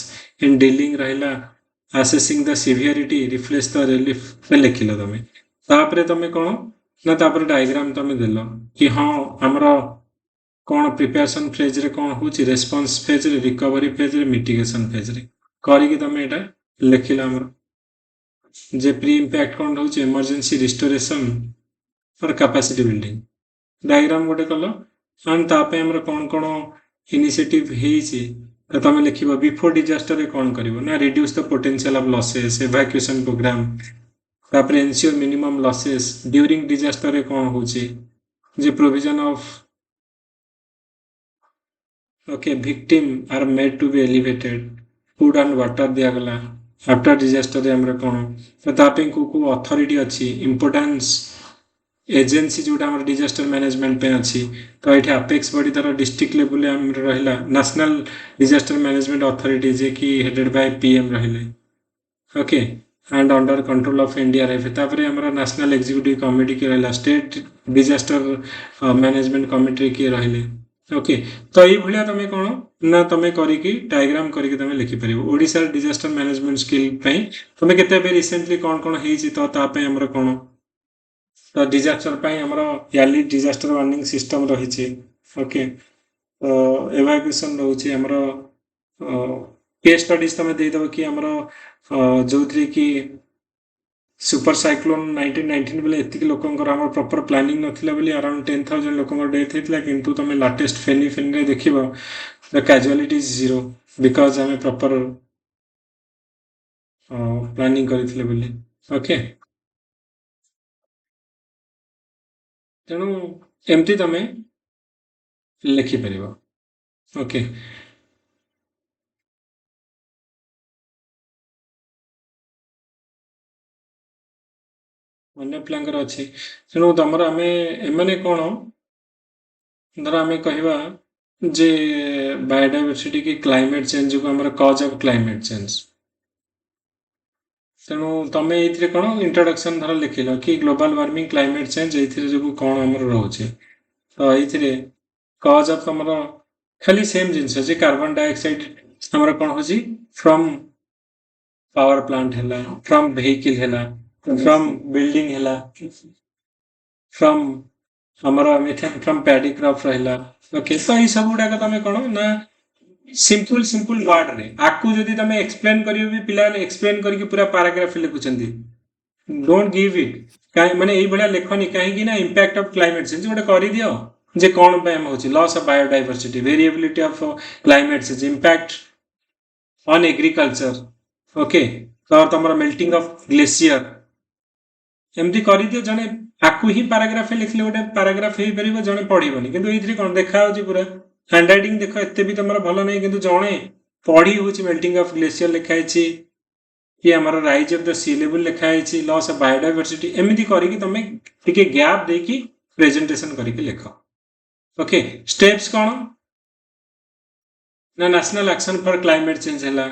इन डीलिंग रहिला assessing the severity reflex the relief लिखिल तुम तापर तुम कौन ना तापर डायग्राम तुम देल कि हाँ आमर कौन प्रिपेरेसन फेज रे कौन हो रेस्पॉन्स फेज रे रिकवरी फेज रे मिटिगेशन फेज रे करिकी तुम एटा लिखिल आमर जे प्री इम्पैक्ट कौन हो इमरजेंसी रिस्टोरेशन और कैपेसिटी बिल्डिंग डायग्राम गोटे कल एंड तापे आमर कौन कौन इनिशिएटिव हेइछि तो तुम लिख बिफोर डिजास्टर कौन कर ना reduce the potential of losses evacuation programme तापर ensure minimum losses during disaster रे कौन होची जे provision of okay victim are made to be elevated food and water दिया गला आफ्टर डिजास्टर रे हमरे कौन तो तापे को अथॉरिटी अच्छी इंपोर्टेंस एजेंसी जोटा हमर डिजास्टर मैनेजमेंट पे अच्छी तो ये अपेक्स बॉडी तार डिस्ट्रिक्ट लेवल रहा नेशनल डिजास्टर मैनेजमेंट अथॉरिटी जे कि हेडेड बाय पीएम रहिले okay and under control of NDRF तापर हमर नेशनल एग्जीक्यूटिव कमिटी के रहा स्टेट डिजास्टर मैनेजमेंट कमिटी के रहिले ओके तो ये भाया तुम कौन ना तुम करिकी डायग्राम करिकी तुम लिखिपर ओडिशा डिजास्टर मैनेजमेंट स्किल तुम केते रिसेंटली कौन कौन होइछि तो तापे हमर कौन तो डिजास्टर पाई हमर याली डिजास्टर वार्निंग सिस्टम रही ओके तो एवाक्यूएशन रोचे हमर केस स्टडीज तुम देदेव कि हमर जो थी कि सुपर साइक्लोन 1919 बेले एतिक लोकंकर हमर प्रॉपर प्लानिंग नथिला बेले अराउंड 10,000 लोकंकर डेथ हेतिला किंतु तुम लाटेस्ट फेनी रे देखिबो the casualty is zero because हमें प्रॉपर प्लानिंग करथिले बेले ओके तेणु एमती तुम लिखिपर ओके अन्य पिलांकर अच्छी तेणु तुम आम एम कौन धर आम कहवा जे बायोडाइवर्सिटी की क्लाइमेट चेंज जो आम कज ऑफ क्लाइमेट चेंज तेणु तुम ये कौन इंट्रोडक्शन धर लिखिल कि ग्लोबल वार्मिंग क्लाइमेट चेंज जो कौन आम रोचे तो ये कज ऑफ तुम खाली सेम जिनस जे कार्बन डाइऑक्साइड आमर कौन हो फ्रॉम पावर प्लांट है फ्रॉम व्हीकल है फ्रॉम बिल्डिंग है फ्रॉम आमर मिथेन फ्रॉम पैडी क्रॉप रहा ओके तो ये सब गुड़ाक तुम कौन ना सिंपल सिंपल वर्ड रे आकु जदि तुम एक्सप्लेन करियो भी पिला एक्सप्लेन करके पूरा पैराग्राफ लिखुचंदी डोंट गिव इट माने एई बडा लेखनी काहे ना इंपैक्ट ऑफ क्लाइमेट चेंज गोटे करि दियो जे कोन पे हम होची loss of biodiversity variability of climate change impact on agriculture okay तो तमरा मेल्टिंग ऑफ ग्लेशियर एमती करि दियो जने आकु ही पैराग्राफ लिखले गोटे पैराग्राफ हे परिबो जने पढिबोनी किंतु एइथि कोन देखा होची पूरा हैंड राइटिंग देख एत भी तुम भल नहीं कि जड़े पढ़ी हूँ मेल्टिंग ऑफ ग्लेशियर लिखाई कि आम rise of the sea level लिखाई लॉस ऑफ बायोडाइवर्सिटी एमती करके तुम टे गैप देकी प्रेजेंटेशन करके लिख ओके स्टेप्स कौन ना national action for climate change है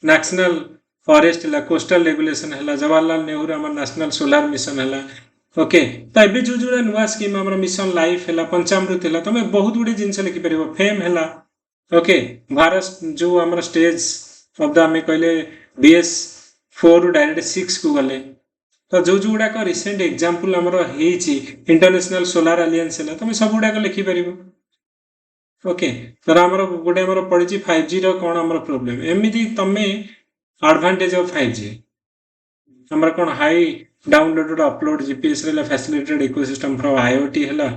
नेशनल फॉरेस्ट है कोस्टल रेगुलेशन है जवाहरलाल नेहरू आम नेशनल सोलार मिशन है ओके तो एबे जो नुआ स्कीम हमर मिशन लाइफ हैला पंचामृत हैला तमे बहुत गुडे जिनस लिखि परिबो फेम हैला ओके भारत जो हमर स्टेज ऑफ द हमें कहले बीएस 4 रु डायरेक्ट 6 को गले तो जो गुड़ाक रिसेंट एग्जांपल हमर हेची इंटरनेशनल सोलार अलायंस हैला तमे सब गुड़ाक लिखि परिबो ओके तर हमर गुडे हमर पडिची 5G रो कोन हमर प्रॉब्लम एमिति तमे एडवांटेज ऑफ 5G हमर कोन हाई डाउनलोडेड अपलोड जीपीएस रे फैसिलिटेड इकोसिस्टम फ्रॉम आईओटी हैला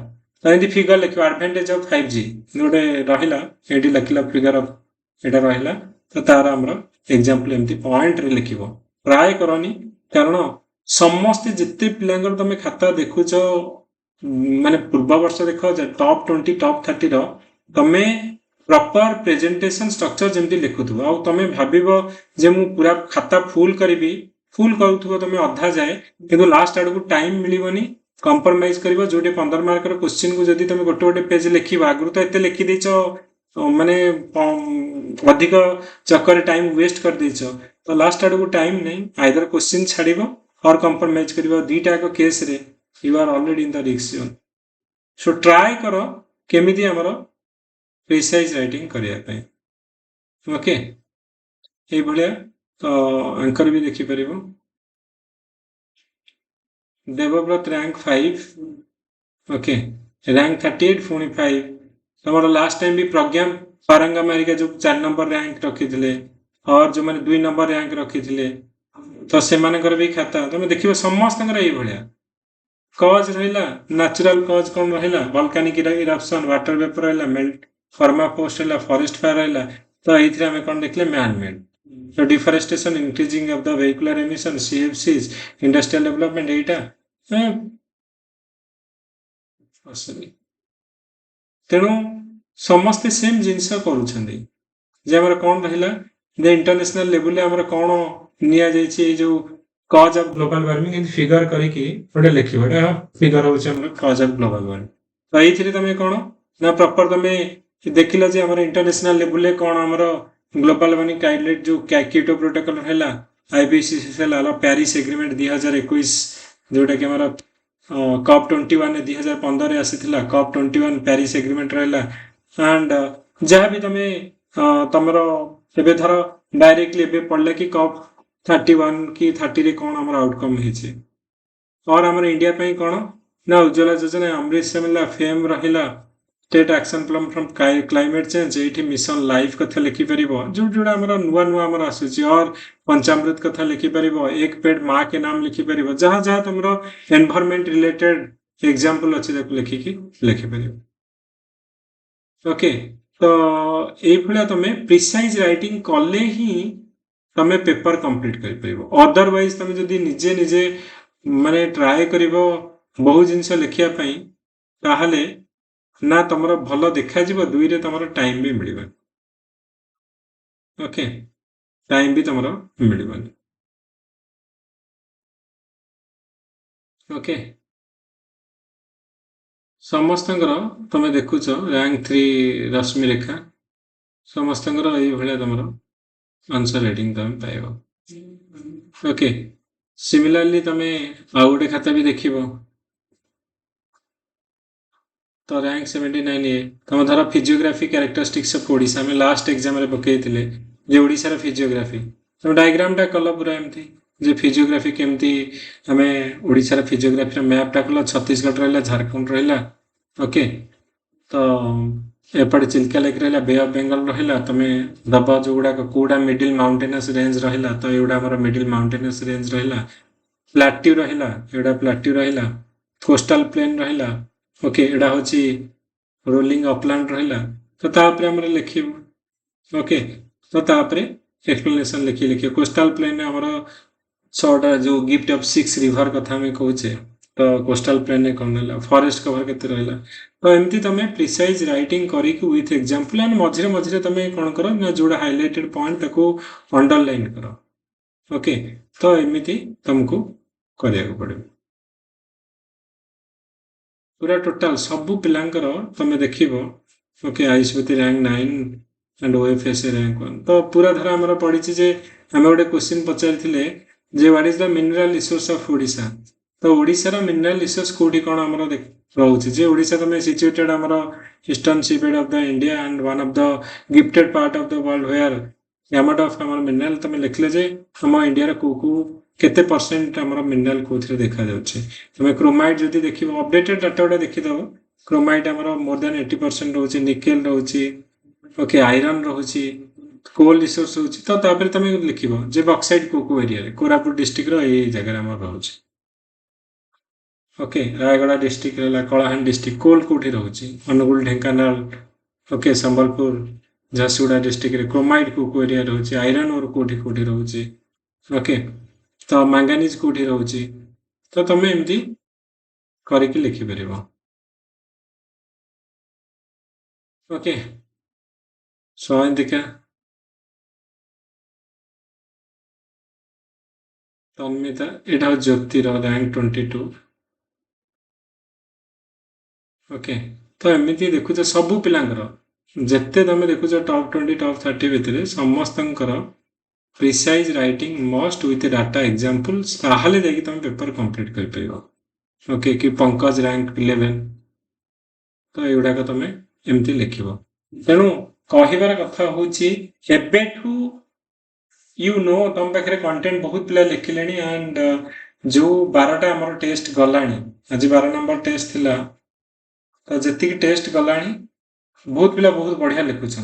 तो एंती फिगर लिखो एडवांटेज ऑफ 5G गोटे रहिला एडी लिखला फिगर ऑफ एटा रहिला तो तार हमर एग्जांपल एमती पॉइंट रे लिखिबो ट्राई करनी कारण समस्त जिते पिलांगर तमे खाता देखुछ माने पूर्व वर्ष देखो टॉप 20 टॉप 30 रो तमे प्रॉपर प्रेजेंटेशन स्ट्रक्चर जमती लिखुथु आ तमे भाबिबो जे मु पूरा खाता फुल करबी फुल करूथुबो तमे अधा जाए किंतु लास्ट आड़ को टाइम मिलिबनी कंप्रोमाइज करिवो जोटे 15 मार्क रो क्वेश्चन को जदी तमे गोटे गोटे पेज लिखिबा आगु तो एते लिखि देचो माने अधिक चक्कर टाइम वेस्ट कर देचो तो लास्ट आड़ को टाइम नहीं आइदर क्वेश्चन छाड़िबो और कंप्रोमाइज करिवो दीटा को केस रे you are already in the risk zone so try करो केमिति हमरो प्रिसाइज राइटिंग करिया पे ओके ए भलिया तो एंकर भी देखि परिबो देवव्रत रैंक 5 ओके रैंक 38 फोनी 5 तमरो लास्ट टाइम भी प्रज्ञा पारंगा मारिका जो 4 नंबर रैंक रखी थिले और जो माने 2 नंबर रैंक रखी थिले तो से मानकर भी खाता तमे देखिबो समस्त ए भलिया कॉज रहिला नेचुरल कॉज कोन रहिला वोल्केनिक इरप्शन वाटर वेपर रहिला मेल्ट परमाफ्रॉस्ट रहिला फॉरेस्ट फायर रहिला तो एथिरे हमें कोन देखले man made so deforestation increasing of the vehicular emission CFCs industrial development एटा तेणु समस्ते सेम जिनस करूछंदी जे हमर कोन रहिला जे इंटरनेशनल लेवल ले हमर कोन निया जाय छी जो cause of global warming in figure करी कि ओडे लिखिबो एटा फिगर होछ हमर कॉज ऑफ ग्लोबल वार्मिंग तो एथिरे तमे कोन ना प्रॉपर तमे देखिला जे हमर इंटरनेशनल लेवल ले कोन हमर ग्लोबल वार्मिंग गाइडलाइन जो क्योटो प्रोटोकॉल हैला आईपीसीसी हैला पेरिस एग्रीमेंट 2021 जोटा कि हमर कॉप 21 ने 2015 रे आसीथिला कॉप 21 पेरिस एग्रीमेंट रहला एंड जहा भी तमे तमरो एबे धर डायरेक्टली एबे पड़ले कि कॉप 31 की 30 रे कोन हमर आउटकम हेचे और हमर इंडिया पे कोन ना उज्ज्वला योजना अमृत से मिला फेम रहिला state action plan from climate change एठी मिशन लाइफ कथा लिखि परिबो जो जोडा हमरा नुवा नुवा हमरा आसुची और पंचामृत कथा लिखि परिबो एक पेड़ मां के नाम लिखि परिबो जहां जहां तुमरो एनवायरनमेंट रिलेटेड एग्जांपल अछि देखो लिखि परिबो ओके तो ए भलिया तमे प्रिसाइज राइटिंग कले ही तमे पेपर कंप्लीट करि परिबो अदरवाइज तमे जदी निजे निजे माने ट्राई करिवो बहु जिंस लिखिया पई ताहाले ना तमरो भलो देखा जीवो दुई रे तमरो टाइम भी मिलिबो ओके टाइम भी तमरो मिलिबो ओके समस्तंगर तमे देखुछो रैंक 3 रश्मि रेखा समस्तंगर एई भलिया तमरो आंसर राइटिंग तमे पाइबो ओके सिमिलरली तमे आ गोटे खाता भी देखिबो तो रैंक 79 ए तुम धर फिजियोग्राफी कैरेक्टरिस्टिक्स ऑफ ओडिशा में लास्ट एग्जाम रे पकेइतिले जे ओडिशा रे फिजियोग्राफी तुम डायग्राम टा कल पूरा एमथी जे फिजियोग्राफी केमती हमें ओडिशा रे फिजियोग्राफी रे मैप टा कल छत्तीसगढ़ रहला झारखंड रहला ओके तो एपटे चिल्का लेक रहला बे ऑफ बंगाल रहला तमे दबा जोगुडा कोडा मिडिल माउंटेनस रेंज रहला तो एउडा हमर मिडिल माउंटेनस रेंज रहला प्लेट्यू रहला एउडा प्लेट्यू रहला कोस्टल प्लेन रहला ओके एडा होची रोलिंग अपलैंड रहला तो तापरे हमरे लिखिबो ओके तो तापरे एक्सप्लेनेशन लिखि कोस्टल प्लेन ने हमर छोटा जो गिफ्ट ऑफ 6 रिवर कथा में कहूचे तो कोस्टल प्लेन ने कोन रहला फॉरेस्ट कवर केते रहला तो एमती तमे प्रिसाइज राइटिंग करी कि विथ एग्जांपल एंड मझरे मझरे तमे कोन करो ना जोडा हाइलाइटेड पॉइंट ताको अंडरलाइन करो ओके तो एमिति तुमको करिया को पड़े पूरा टोटल सबु पिलांकर तमे देखिबो okay ICPT rank 9 and OFS rank 1 तो पूरा धरा हमरा पड़ी जे हमें गोटे क्वेश्चन पचारिथिले जे what is the mineral resource of Odisha तो ओडिशार मिनरल रिसोर्स कोठी कौन आमर रोचे जे ओडिशा तुम सिचुएटेड आमर eastern seabed of the India and one of the gifted part of the world where gamut of आमर मिनरल तुम लिखले जे हम इंडिया को केते परसेंट आमर मिनरल कोथरे देखा जाउछे तुम क्रोमाइट जदि देखिबो अपडेटेड डाटा गुडा देखिदबो क्रोमाइट आमर मोर देन 80% रोचे निकेल रोचे ओके आयरन रोचे कोल रिसोर्स होची तो तापर तुम लिखिबो जे बॉक्साइट को एरिया रे कोरापुट डिस्ट्रिक्ट रो ए जगह आमर रोचे ओके रायगड़ा डिस्ट्रिक्ट रहा कलाहांडी डिस्ट्रिक्ट कोल कौटी रोचे अनुगुल ढेंकानाल ओके संबलपुर झारसुगुड़ा डिस्ट्रिक्ट रे क्रोमाइट को एरिया रोचे आयरन और कौटी कौटी रोचे ओके तो मैंगानीज कौटी रोचे तो तुम एमती करके लिखिपर ओके सो देखा तन्मिता यहाँ ज्योतिर रैंक 22 ओके तो एमती देखुच सबू पिलांकर जिते तुम देखुच टॉप 20 टॉप 30 भितर समस्त precise writing must with data examples ताहले जाके तुम पेपर कंप्लीट कर पाइबो ओके कि पंकज रैंक 11 तो एगुड़ाक तुम एमती लिख तेणु कहबार कथा हूँ एबेठू यू नो तुम पाखे कंटेंट बहुत पिला लिखिले एंड जो 12टा आमर टेस्ट गलानी आज 12 नंबर टेस्ट थिला तो जी टेस्ट गलानी बहुत पिला बहुत बढ़िया लिखुंट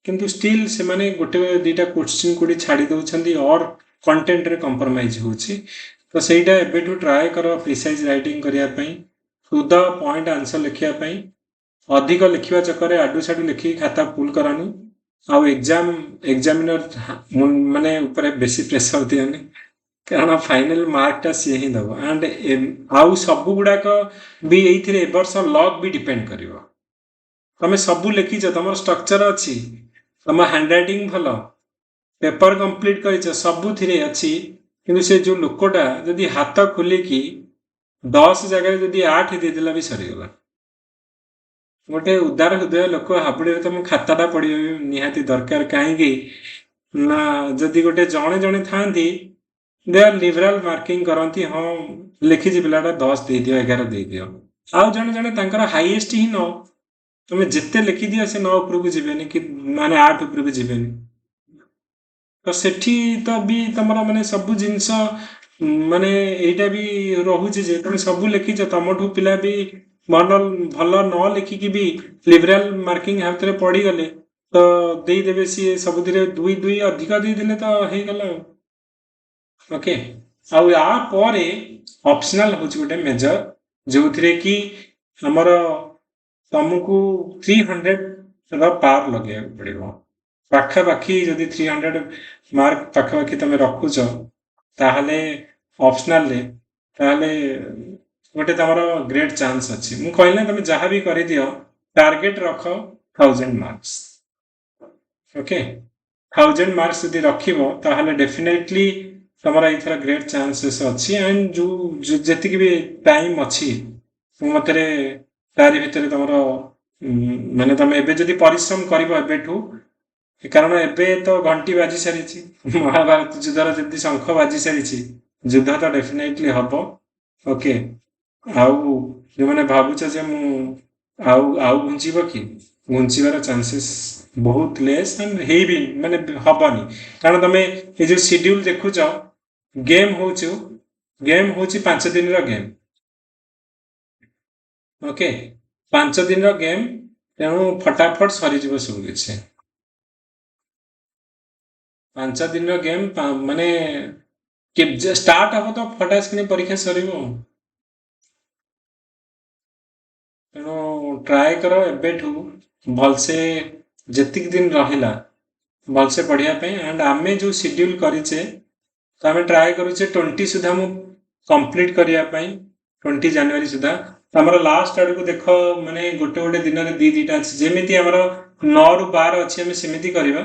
किंतु स्टिल से माने गोटे दीटा क्वेश्चन कोडी छाड़ी दउछंदी और कंटेंट रे कंप्रोमाइज होची तो सेटा एबेठू ट्राई करो प्रिसाइज राइटिंग करिया पई टू द पॉइंट आंसर लिखिया पई अधिक लिखिबा चक्कर रे आडू साडू लिखि खाता फुल करानी आ एग्जामिनर माने ऊपर बेसी प्रेशर दियानी कारण फाइनल मार्कटा सी ही दब एंड आउ सब गुड़ाक भी ये वर्ष लक भी डिपेंड कर तुम सबू लिखिच तुम स्ट्रक्चर अच्छी तुम हैंड रईटिंग भल पेपर कंप्लीट कर सबुथ अच्छी कि से जो लोकटा जदि हाथ खोलिकी 10 जगह जदि 8 देदेला भी सरीगला गोटे उदार हृदय लोक हाबुड़ी तुम खाताटा पढ़ निहाती दरकार कहीं ना जदि गोटे जड़े जड़े था दे आर लिबराल मार्किंग करती हाँ लिखी पिलाटा 10 दे दियो 11 दे दियो आउ जड़े जड़े हाईएस्ट ही 9 तुम जिते लिखि दियो से 9 उपरକୁ ଯିବେନି कि माने 8 उपरକୁ ଯିବେନି तो सेठी तो भी तमरा माने सब जिनस माने एटा भी रहुची जे तुम सब लिखिच तमठू पिला भी भल न लिखिकी भी लिबराल मार्किंग हाथ में पड़ी गले तो देदेवे सी सबुथिरे 2 2 अधिक देदेले तो हो गला ओके आउ या परे ऑप्शनल होची गोटे मेजर जो थिरे कि हमर तुमको 300 पार लगे पड़ो पाखापाखी जदि 300 मार्क पाखापाखी तुम रखुच ताहले ऑप्शनल ले ताहले गोटे तुम ग्रेट चांस अच्छी मु कहले तुम जहाँ भी कर दियो टार्गेट रख 1000 मार्क्स ओके 1000 मार्क्स यदि रखिबो ताहले डेफिनेटली तुमरा इथरा ग्रेट चांसेस अच्छी एंड जो जति भी टाइम अच्छी मतरे तारी भितर तुम माने तुम एबे जदि परिश्रम करू कारण एबे तो घंटी बाजी सारी महाभारत युद्धर जदि शंख बाजी सारी युद्ध तो डेफिनेटली हम ओके आउ जो मैंने भावुच जे आउ घुंचब कि घुंचबार चांसेस बहुत लेस एंड हे भी माने हबनी कारण तुम ये जो शेड्यूल देखुच गेम हूँ 5 दिन गेम ओके 5 दिन गेम तेणु फटाफट सरीज सब किसी 5 दिन गेम माने स्टार्ट हम तो फटास कि परीक्षा सर तेणु ट्राए कर एबेठू भलसे जेतिक दिन रहिला भलसे पढ़ापी एंड आमे जो शेड्यूल करेचे तो आम ट्राए करुचे 20 सुधा मु कंप्लीट करने 20 जनवरी सुधा आमर लास्ट आड़ को देख माने गोटे गोटे दिन में दी दीटा अच्छी जमी आमर 9 ରୁ 12 अच्छी आम सेमती करवा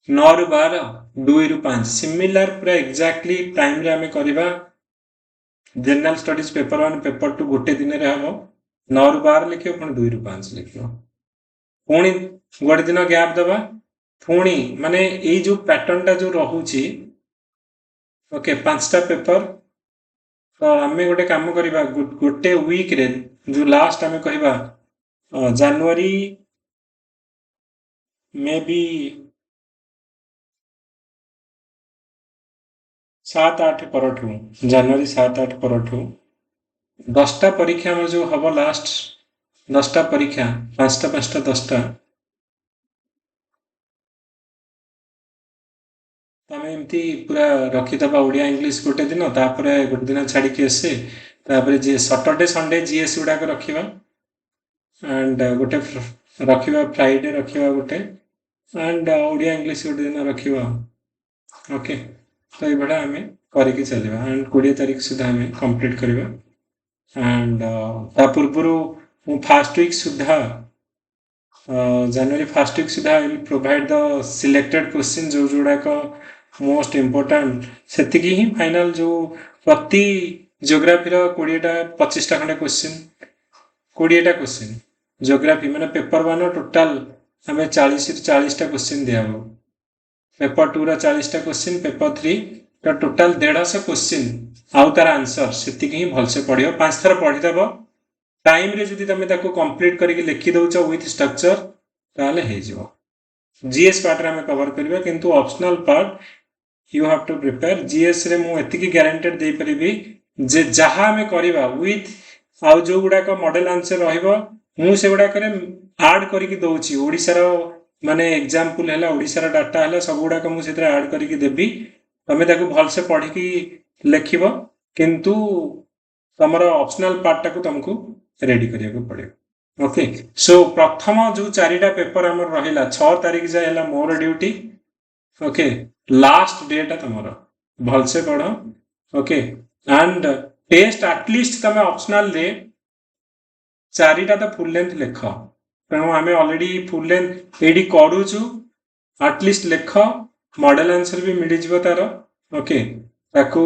9 ରୁ 12 2 ରୁ 5 सिमिलर पूरा एक्जाक्टली टाइम रे आम करवा जनरल स्टडीज पेपर 1 पेपर 2 गोटे दिन में हम 9 ରୁ 12 लिख 2 ରୁ 5 लिख पुणी गोटे दिन गैप दबा पुणी माने यही जो पैटर्न टा जो रोचे ओके 5टा पेपर तो आमे गोटे काम करबा गोटे वीक रे जो लास्ट आमे कहबा जनवरी मे बी 7-8 परठू जनवरी 7-8 परठू 10टा परीक्षा हमर जो हबो लास्ट 10टा परीक्षा 5टा 10टा तमें एमती पूरा रखिदबा ओडिया इंग्लिश गोटे दिन तापर गोटे दिन छाड़ी के एसे तापर जे सैटरडे संडे जीएस गुडा को रखिबा एंड गोटे रखिबा फ्राइडे रखिबा गोटे एंड ओडिया इंग्लिश गोटे दिन रखिबा ओके तो ये बड़ा हमें करके चलिबा एंड 20 तारीख सुधा हमें कंप्लीट करबा एंड ता पूर्वरु फर्स्ट वीक सुधा जनवरी फर्स्ट वीक सुधा I will provide the selected question जो जोड़ाक मोस्ट इम्पोर्टाट से ही फाइनल जो प्रति जियोग्राफी 20टा 25टा खंडे क्वेश्चन 20टा क्वेश्चन जियोग्राफी माने पेपर 1 टोटल हमें 40टा क्वेश्चन दिया पेपर 2 40टा क्वेश्चन पेपर 3 का टोटल 150 क्वेश्चन आउ तार आंसर से ही भलसे पढ़ियो 5 थर पढ़ीदेव टाइम रे जदि तमे ताको कंप्लीट करके लिखि दउछ विथ स्ट्रक्चर ताले हे जिवो जीएस पार्ट रे हम कवर करबा किंतु optional part you have to prepare GS रे मु एतिकी गारंटेड दे परिबी जे जहा हमें करबा विथ आउ जो गुडा का मॉडल आंसर रहइबो मु से गुडा करे ऐड करके दउची ओडिसा रो माने एग्जांपल हैला ओडिसा रो डाटा हैला सब गुडा का मु सेतरे ऐड करके देबी तमे ताको भलसे पढ़ी की लिखिबो किंतु तमरो ऑप्शनल पार्ट टाको तुमको रेडी करिया को पड़े ओके सो प्रथम जो 4टा पेपर हमर रहिला 6 तारीख जाय हैला मोर ड्यूटी ओके लास्ट डेट तमरो भलसे पढ़ो ओके एंड टेस्ट एटलीस्ट तमे ऑप्शनल रे 4टा तो फुल लेंथ लिख तेणु आम ऑलरेडी फुल लेंथ एडी करूचु एटलीस्ट लिख मॉडल आंसर भी मिल जिवो तार ओके ताको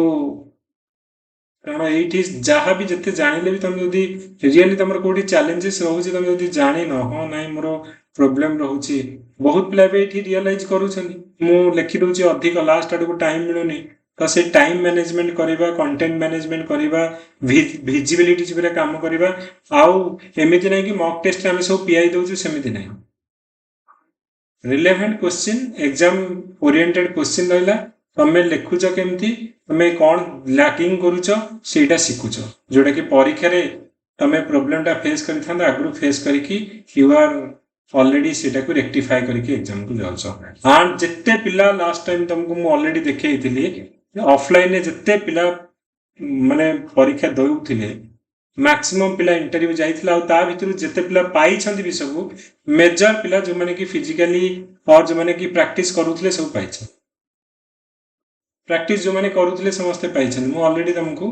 कारण ये जहाँ भी जिते जानिले भी तुम जदि रियली तुम कोटी चैलेंजेस रोचे तुम जदि जान न हाँ ना मोर प्रोब्लेम रोचे बहुत पिला भी ये रियलाइज करूँ लिखि दूसरी अधिक लास्ट आड़ को टाइम मिलूनी तो से टाइम मैनेजमेंट करवा कंटेंट मैनेजमेंट करवा विजिबिलिटी पूरा काम करवा आउ एमती ना कि मॉक टेस्ट आम सब पीआई दौचु सेमती ना relevant question exam oriented question रहा तमें लिखुच केमती तमें कौन लैकिंग करुच सेटा शिखुच जोटा कि परीक्षा रे तमें प्रोब्लेम टा फेस कर आगु फेस करके यू आर ऑलरेडी सेटा को रेक्टिफाई करके एग्जाम को जाउछ एंड जिते पिला लास्ट टाइम तुमको मु ऑलरेडी देखैथिली ऑफलाइन रे जिते पिला माने परीक्षा दउथिले मैक्सिमम पिला इंटरव्यू जाइथिला आ ता भितर जिते पिला पाई छथि भी सब मेजर पिला जो माने कि फिजिकली और जो माने कि प्रैक्टिस करूथिले सब पाई छ प्रैक्टिस जो मैंने करूले समस्ते पाई मु ऑलरेडी तुमको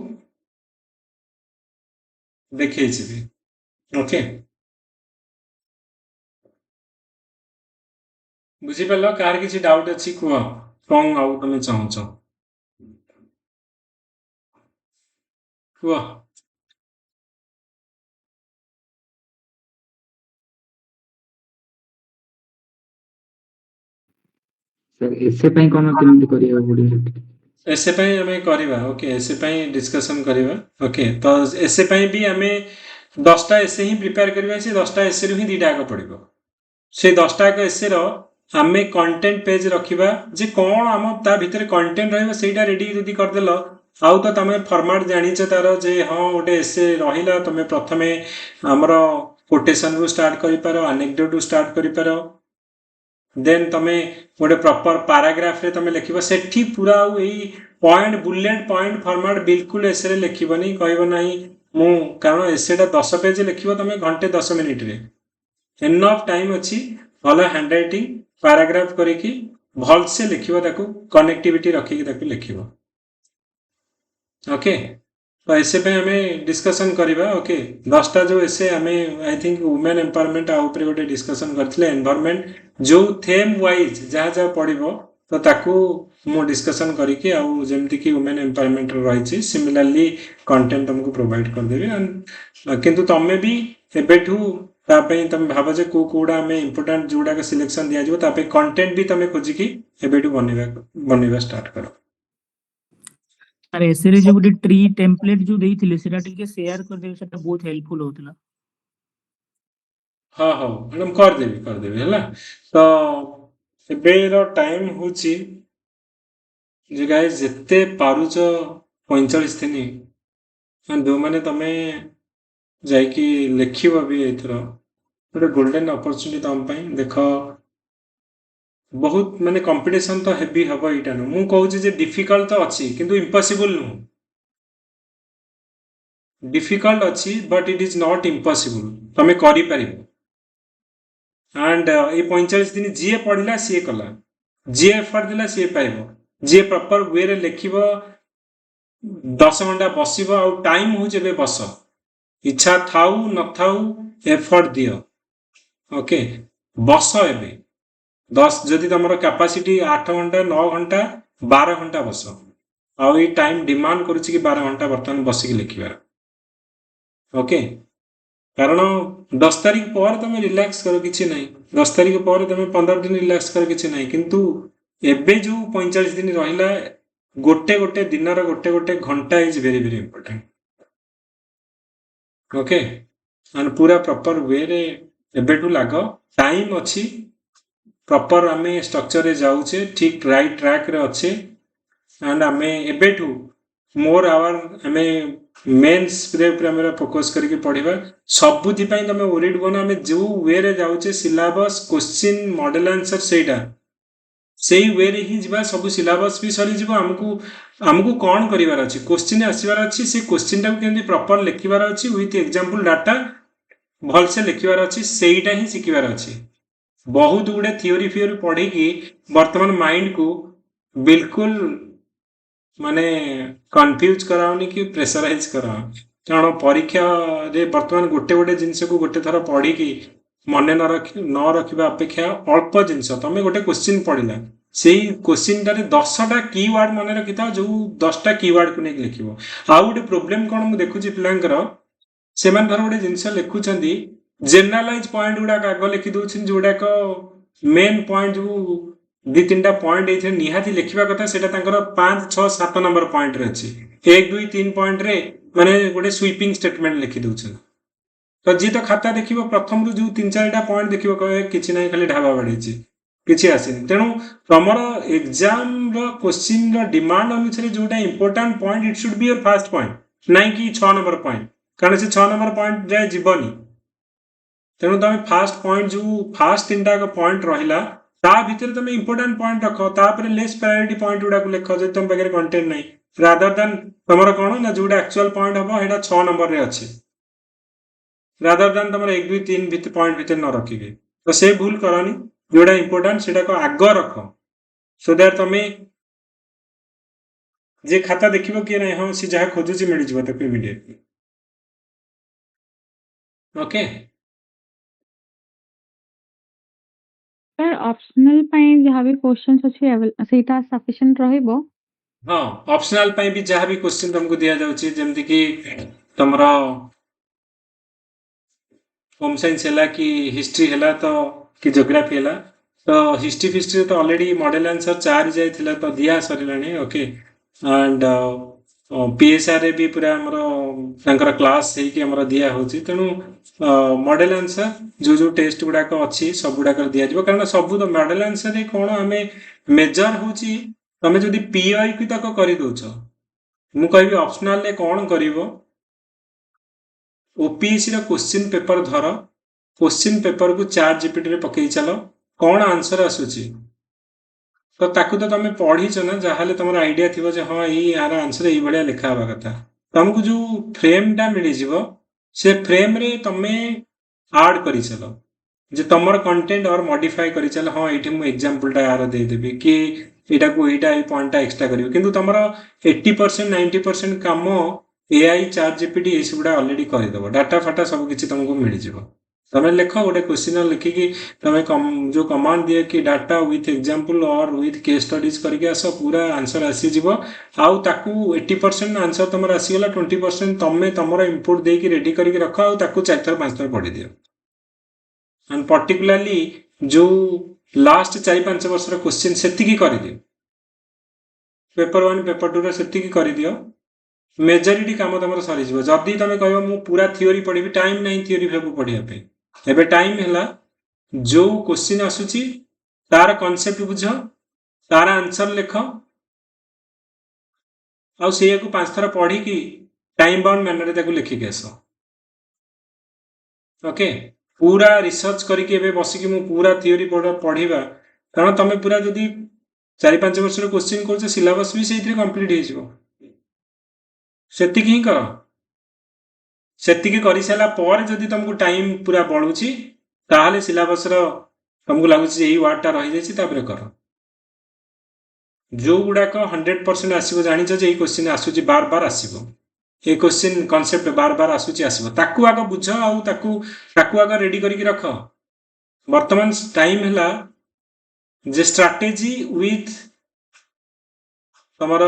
देखे ओके बुझीपार कार किसी डाउट अच्छी कह कौन आउ तुम चाहूच कह एसे पई कोन केमति करिया पड़ियो एसे पई हमें करबा ओके एसे पई डिस्कशन करबा ओके तो एसे पई भी हमें 10टा एसे ही प्रिपेयर करबा से 10टा एसे रू ही दीटा का पड़िबो से 10टा का एसे रो हमें कंटेंट पेज रखिबा जे कोन हम ता भीतर कंटेंट रहबा सेटा रेडी जदी कर देलो आउ तो तमे फॉर्मेट जानि छ तारो जे हां ओटे एसे रहिला तमे प्रथमे हमरो कोटेशन रू स्टार्ट करि पारो एनेक्डोट रू स्टार्ट करि पारो देन तमे गोटे प्रॉपर पैराग्राफ रे तमे लिखिबो सेठी पूरा यही पॉइंट बुलेट पॉइंट फॉर्मेट बिल्कुल एसे रे लिखिबनी कहबो नाही मु कारण एसेटा 10 पेज लिखिबो तमे घंटे 10 मिनिट रे एनफ टाइम अछि भलो हैंडराइटिंग पैराग्राफ करिकी भल से लिखिबो ताको कनेक्टिविटी रखिकी ताको लिखिबो ओके तो ऐसे पे हमें डिस्कशन करबा ओके 10टा जो ऐसे हमें आई थिंक वुमेन एम्पावरमेंट आ ऊपर गोटे डिस्कशन करथिले एनवायरनमेंट जो थेम वाइज जहाँ जहाँ पड़िबो तो ताकू मु डिस्कशन करिकी आउ जेमति कि वुमेन एम्पावरमेंट रहिछि सिमिलरली कंटेंट तुमको प्रोवाइड कर देबे एंड किंतु तमे भी एबेठू तापई तमे भाबो जे कोडा हमें इंपोर्टेंट जोडा का सिलेक्शन दिया जो तापई कंटेंट भी तमे खोजिकी एबेठू बनेबा स्टार्ट करो ଆରେ ଏସେରେ ଯୋଉ ଗୋଟେ ଟ୍ରି ଟେମ୍ପଲେଟ୍ ଯୋଉ ଦେଇଥିଲେ ସେଟା ଟିକେ ସେୟାର କରିଦେବେ, ସେଟା ବହୁତ ହେଲ୍ପଫୁଲ ହଉଥିଲା। ହଁ ହଉ ମ୍ୟାଡ଼ାମ୍ କରିଦେବି ହେଲା। ତ ଏବେର ଟାଇମ୍ ହେଉଛି ଯେ ଗାଇସ୍ ଯେତେ ପାରୁଛ 45 ଦିନ, ଯେଉଁମାନେ ତମେ ଯାଇକି ଲେଖିବ ବି ଏଇଥର ଗୋଟେ ଗୋଲ୍ଡେନ୍ ଅପରଚ୍ୟୁନିଟି ତମ ପାଇଁ। ଦେଖ ବହୁତ ମାନେ କମ୍ପିଟିସନ୍ ତ ହେଭି ହେବ, ଏଇଟା ନୁହଁ ମୁଁ କହୁଛି ଯେ ଡିଫିକଲ୍ଟ ତ ଅଛି କିନ୍ତୁ ଇମ୍ପସିବୁଲ୍ ନୁହଁ। ଡିଫିକଲ୍ଟ ଅଛି but it is not impossible, ତମେ କରିପାରିବ। ଆଣ୍ଡ ଏଇ 45 ଦିନ ଯିଏ ପଢ଼ିଲା ସିଏ କଲା, ଯିଏ ଏଫର୍ଟ ଦେଲା ସିଏ ପାଇବ। ଯିଏ ପ୍ରପର ୱେରେ ଲେଖିବ 10 ଘଣ୍ଟା ବସିବ, ଆଉ ଟାଇମ୍ ହେଉଛି ଏବେ ବସ, ଇଚ୍ଛା ଥାଉ ନଥାଉ ଏଫର୍ଟ ଦିଅ। ଓକେ ବସ ଏବେ 10, ଯଦି ତମର କ୍ୟାପାସିଟି 8 ଘଣ୍ଟା 9 ଘଣ୍ଟା 12 ଘଣ୍ଟା ବସ। ଆଉ ଏଇ ଟାଇମ୍ ଡିମାଣ୍ଡ କରୁଛି କି 12 ଘଣ୍ଟା ବର୍ତ୍ତମାନ ବସିକି ଲେଖିବାର। ଓକେ କାରଣ 10 ତାରିଖ ପରେ ତମେ ରିଲାକ୍ସ କର, କିଛି ନାହିଁ। 10 ତାରିଖ ପରେ ତମେ 15 ଦିନ ରିଲାକ୍ସ କର, କିଛି ନାହିଁ। କିନ୍ତୁ ଏବେ ଯୋଉ 45 ଦିନ ରହିଲା, ଗୋଟେ ଦିନର ଗୋଟେ ଘଣ୍ଟା is very very important. Okay and ପୁରା ପ୍ରପର ୱେରେ ଏବେଠୁ ଲାଗ, ଟାଇମ୍ ଅଛି। ପ୍ରପର ଆମେ ଷ୍ଟ୍ରକ୍ଚରରେ ଯାଉଛେ, ଠିକ୍ ରାଇଟ୍ ଟ୍ରାକ୍ରେ ଅଛେ। ଆଣ୍ଡ ଆମେ ଏବେଠୁ ମୋର୍ ଆୱାର ଆମେ ମେନ୍ସ ଉପରେ ଆମେ ଫୋକସ୍ କରିକି ପଢ଼ିବା। ସବୁଥିପାଇଁ ତମେ ଓରିଡ୍ ହୁଅନା, ଆମେ ଯେଉଁ ୱେରେ ଯାଉଛେ ସିଲାବସ୍ କୋଶ୍ଚିନ୍ ମଡେଲ ଆନ୍ସର ସେଇଟା ସେଇ ୱେରେ ହିଁ ଯିବା। ସବୁ ସିଲାବସ୍ ବି ସରିଯିବ। ଆମକୁ କ'ଣ କରିବାର ଅଛି, କୋଶ୍ଚିନ୍ ଆସିବାର ଅଛି, ସେ କୋଶ୍ଚିନ୍ଟାକୁ କେମିତି ପ୍ରପର ଲେଖିବାର ଅଛି, ୱିଥ୍ ଏକ୍ଜାମ୍ପଲ୍ ଡାଟା ଭଲସେ ଲେଖିବାର ଅଛି, ସେଇଟା ହିଁ ଶିଖିବାର ଅଛି। ବହୁତ ଗୁଡ଼େ ଥିଓରି ଫିଓରି ପଢ଼ିକି ବର୍ତ୍ତମାନ ମାଇଣ୍ଡକୁ ବିଲକୁଲ ମାନେ କନଫ୍ୟୁଜ କରାଉନି କି ପ୍ରେସରାଇଜ କରାଅ। କାରଣ ପରୀକ୍ଷାରେ ବର୍ତ୍ତମାନ ଗୋଟେ ଜିନିଷକୁ ଗୋଟେ ଥର ପଢ଼ିକି ମନେ ନ ରଖିବା ଅପେକ୍ଷା ଅଳ୍ପ ଜିନିଷ, ତମେ ଗୋଟେ କୋଶ୍ଚିନ୍ ପଢ଼ିଲା, ସେଇ କୋଶ୍ଚିନ୍ଟାରେ 10ଟା କିୱାର୍ଡ ମନେ ରଖିଥାଅ, ଯେଉଁ 10ଟା କିୱାର୍ଡକୁ ନେଇକି ଲେଖିବ। ଆଉ ଗୋଟେ ପ୍ରୋବ୍ଲେମ୍ କ'ଣ ମୁଁ ଦେଖୁଛି ପିଲାଙ୍କର, ସେମାନେ ଧର ଗୋଟେ ଜିନିଷ ଲେଖୁଛନ୍ତି, ଜେନେରାଲାଇଜ ପଏଣ୍ଟ ଗୁଡ଼ାକ ଆଗ ଲେଖି ଦେଉଛନ୍ତି, ଯେଉଁଗୁଡ଼ାକ ମେନ୍ ପଏଣ୍ଟ ଯେଉଁ 2-3ଟା ପଏଣ୍ଟ ଏଇଥିରେ ନିହାତି ଲେଖିବା କଥା, ସେଇଟା ତାଙ୍କର 5, 6, 7 ନମ୍ବର ପଏଣ୍ଟରେ ଅଛି। 1, 2, 3 ପଏଣ୍ଟରେ ମାନେ ଗୋଟେ ସୁଇପିଂ ଷ୍ଟେଟମେଣ୍ଟ ଲେଖି ଦେଉଛନ୍ତି। ତ ଯିଏ ତ ଖାତା ଦେଖିବ, ପ୍ରଥମରୁ ଯେଉଁ 3-4ଟା ପଏଣ୍ଟ ଦେଖିବ, କହିବେ କିଛି ନାହିଁ, ଖାଲି ଢାବା ବାଡ଼େଇଛି, କିଛି ଆସିନି। ତେଣୁ ତମର ଏକ୍ଜାମର କୋଶ୍ଚିନ୍ର ଡିମାଣ୍ଡ ଅନୁସାରେ ଯେଉଁଟା important point, it should be your first point, ନାଇଁ କି 6 ନମ୍ବର ପଏଣ୍ଟ, କାରଣ ସେ 6 ନମ୍ବର ପଏଣ୍ଟ ଯାଏ ଯିବନି। ତେଣୁ ତମେ ଫାଷ୍ଟ ପଏଣ୍ଟ ଯେଉଁ ଫାଷ୍ଟ 3ଟା ପଏଣ୍ଟ ରହିଲା, ତା ଭିତରେ ତମେ ଇମ୍ପୋର୍ଟାଣ୍ଟ ପଏଣ୍ଟ ରଖ, ତାପରେ ଲେସ୍ ପ୍ରାୟୋରିଟି ପଏଣ୍ଟ ଗୁଡ଼ାକୁ ଲେଖ, ଯଦି ତମ ପାଖରେ କଣ୍ଟେଣ୍ଟ ନାହିଁ। ରାଦର ଦାନ୍ ତମର କ'ଣ ନା, ଯେଉଁଟା ଆକ୍ଚୁଆଲ ପଏଣ୍ଟ ହବ ସେଇଟା 6 ନମ୍ବରରେ ଅଛି, ରାଦର ଦାନ୍ ତମର 1, 2, 3 ପଏଣ୍ଟ ଭିତରେ ନ ରଖିକି। ତ ସେ ଭୁଲ କରନି, ଯେଉଁଟା ଇମ୍ପୋର୍ଟାଣ୍ଟ ସେଇଟାକୁ ଆଗ ରଖ, ସୋ ଦ୍ୟାଟ୍ ତମେ ଯେ ଖାତା ଦେଖିବ କିଏ ନାହିଁ, ହଁ ସେ ଯାହା ଖୋଜୁଛି ମିଳିଯିବ ତାକୁ ଇମିଡିଏଟଲି। ଓକେ सर ऑप्शनल ପାଇଁ ଯାହା ବି क्वेश्चंस ଅଛି ସେଇଟା sufficient ରହିବ? ହଁ ଅପସନାଲ ପାଇଁ ବି ଯାହା ବି କ୍ୱେଶ୍ଚିନ୍ ତମକୁ ଦିଆଯାଉଛି, ଯେମିତିକି ତମର ହୋମ୍ ସାଇନ୍ସ ହେଲା କି ହିଷ୍ଟ୍ରି ହେଲା, ତ କି ଜିଓଗ୍ରାଫି ହେଲା, ତ ହିଷ୍ଟ୍ରି ଫିଷ୍ଟ୍ରିରେ ତ ଅଲରେଡ଼ି ମଡେଲ ଆନ୍ସର 4 ଯାଇଥିଲା, ତ ଦିଆ ସରିଲାଣି। ଓକେ ଆଣ୍ଡ PSRରେ ବି ପୁରା ଆମର ତାଙ୍କର କ୍ଲାସ୍ ହେଇକି ଆମର ଦିଆ ହେଉଛି। ତେଣୁ ମଡେଲ ଆନ୍ସର ଯେଉଁ ଟେଷ୍ଟ ଗୁଡ଼ାକ ଅଛି ସବୁଗୁଡ଼ାକର ଦିଆଯିବ, କାରଣ ସବୁ ତ ମଡେଲ ଆନ୍ସରରେ କ'ଣ ଆମେ ମେଜର ହେଉଛି, ତମେ ଯଦି PIQ ତକ କରିଦେଉଛ, ମୁଁ କହିବି ଅପସନାଲରେ କ'ଣ କରିବ, OPSCର କ୍ୱେଶ୍ଚିନ୍ ପେପର ଧର, क्वेश्चन पेपर को ChatGPT रे पकई चल, कौन आंसर आसूची, तो ताकू तो तुम पढ़ीच ना, जहाँ तुम आइडिया थी हाँ यार आंसर ये भाया लिखा हवा कथा। तुमको जो फ्रेमटा मिल जाव, से फ्रेम रे तुम आड कर चल, जे तुम कंटेंट और मॉडिफाई कर चल, हाँ ये मुझे एग्जांपलटा यार देदेवि कि यहाँ को यहाँ पॉइंटा एक्सट्रा करी, किंतु तुम 80% 90% काम AI ChatGPT ये सबुड़ा ऑलरेडी करदेव, डाटा फाटा सब किसी तुमको मिल जाव। तुम लिख गोटे क्वेश्चन लिखिकी तुम जो कमांड दिए कि डाटा विथ एग्जांपल और विथ केस स्टडीज करके आस, पूरा आंसर आसीज। आउ ताकू 80% आंसर तुम आसीगला, 20% तुम तुम इनपुट देकी रेडी करके रख, आउ ताकू 4 थर 5 थर पढ़ी दियो। एंड पर्टिकुलरली जो लास्ट 4-5 वर्षर क्वेश्चन से कर दियो, पेपर 1 पेपर 2 सेतिकी करिदियो मेजॉरिटी काम तुम सरी जदि तुम कह मु पूरा थियोरी पढ़ी टाइम नहीं थियोरी सब पढ़िया एबे टाइम है जो क्वेश्चन आसूची तार कॉन्सेप्ट बुझ तार आंसर लिख आउ से 5 थर पढ़ी कि टाइम बाउंड मैनर ताको लिखिक आस ओके पूरा रिसर्च करके एबे बसिक मु पूरा थियोरी पढ़ा कारण तुम पूरा जदि 4-5 वर्ष क्वेश्चन कर सिलेबस भी से कंप्लीट हो सेतिक ही कर सेतिक कर सारा पर जदि तुमको टाइम पूरा बढ़ुची ताहले सिलेबस तुमको लगुच यही वार्डटा रही जाइए कर जो गुड़ाक 100% आसो जान क्वेश्चन आसूची बार बार आसो ये क्वेश्चन कॉन्सेप्ट बार बार आसूची आसो ताकू आग बुझ ताकू आग रेडी करके रख वर्तमान टाइम है जे स्ट्राटेजी विथ तुमर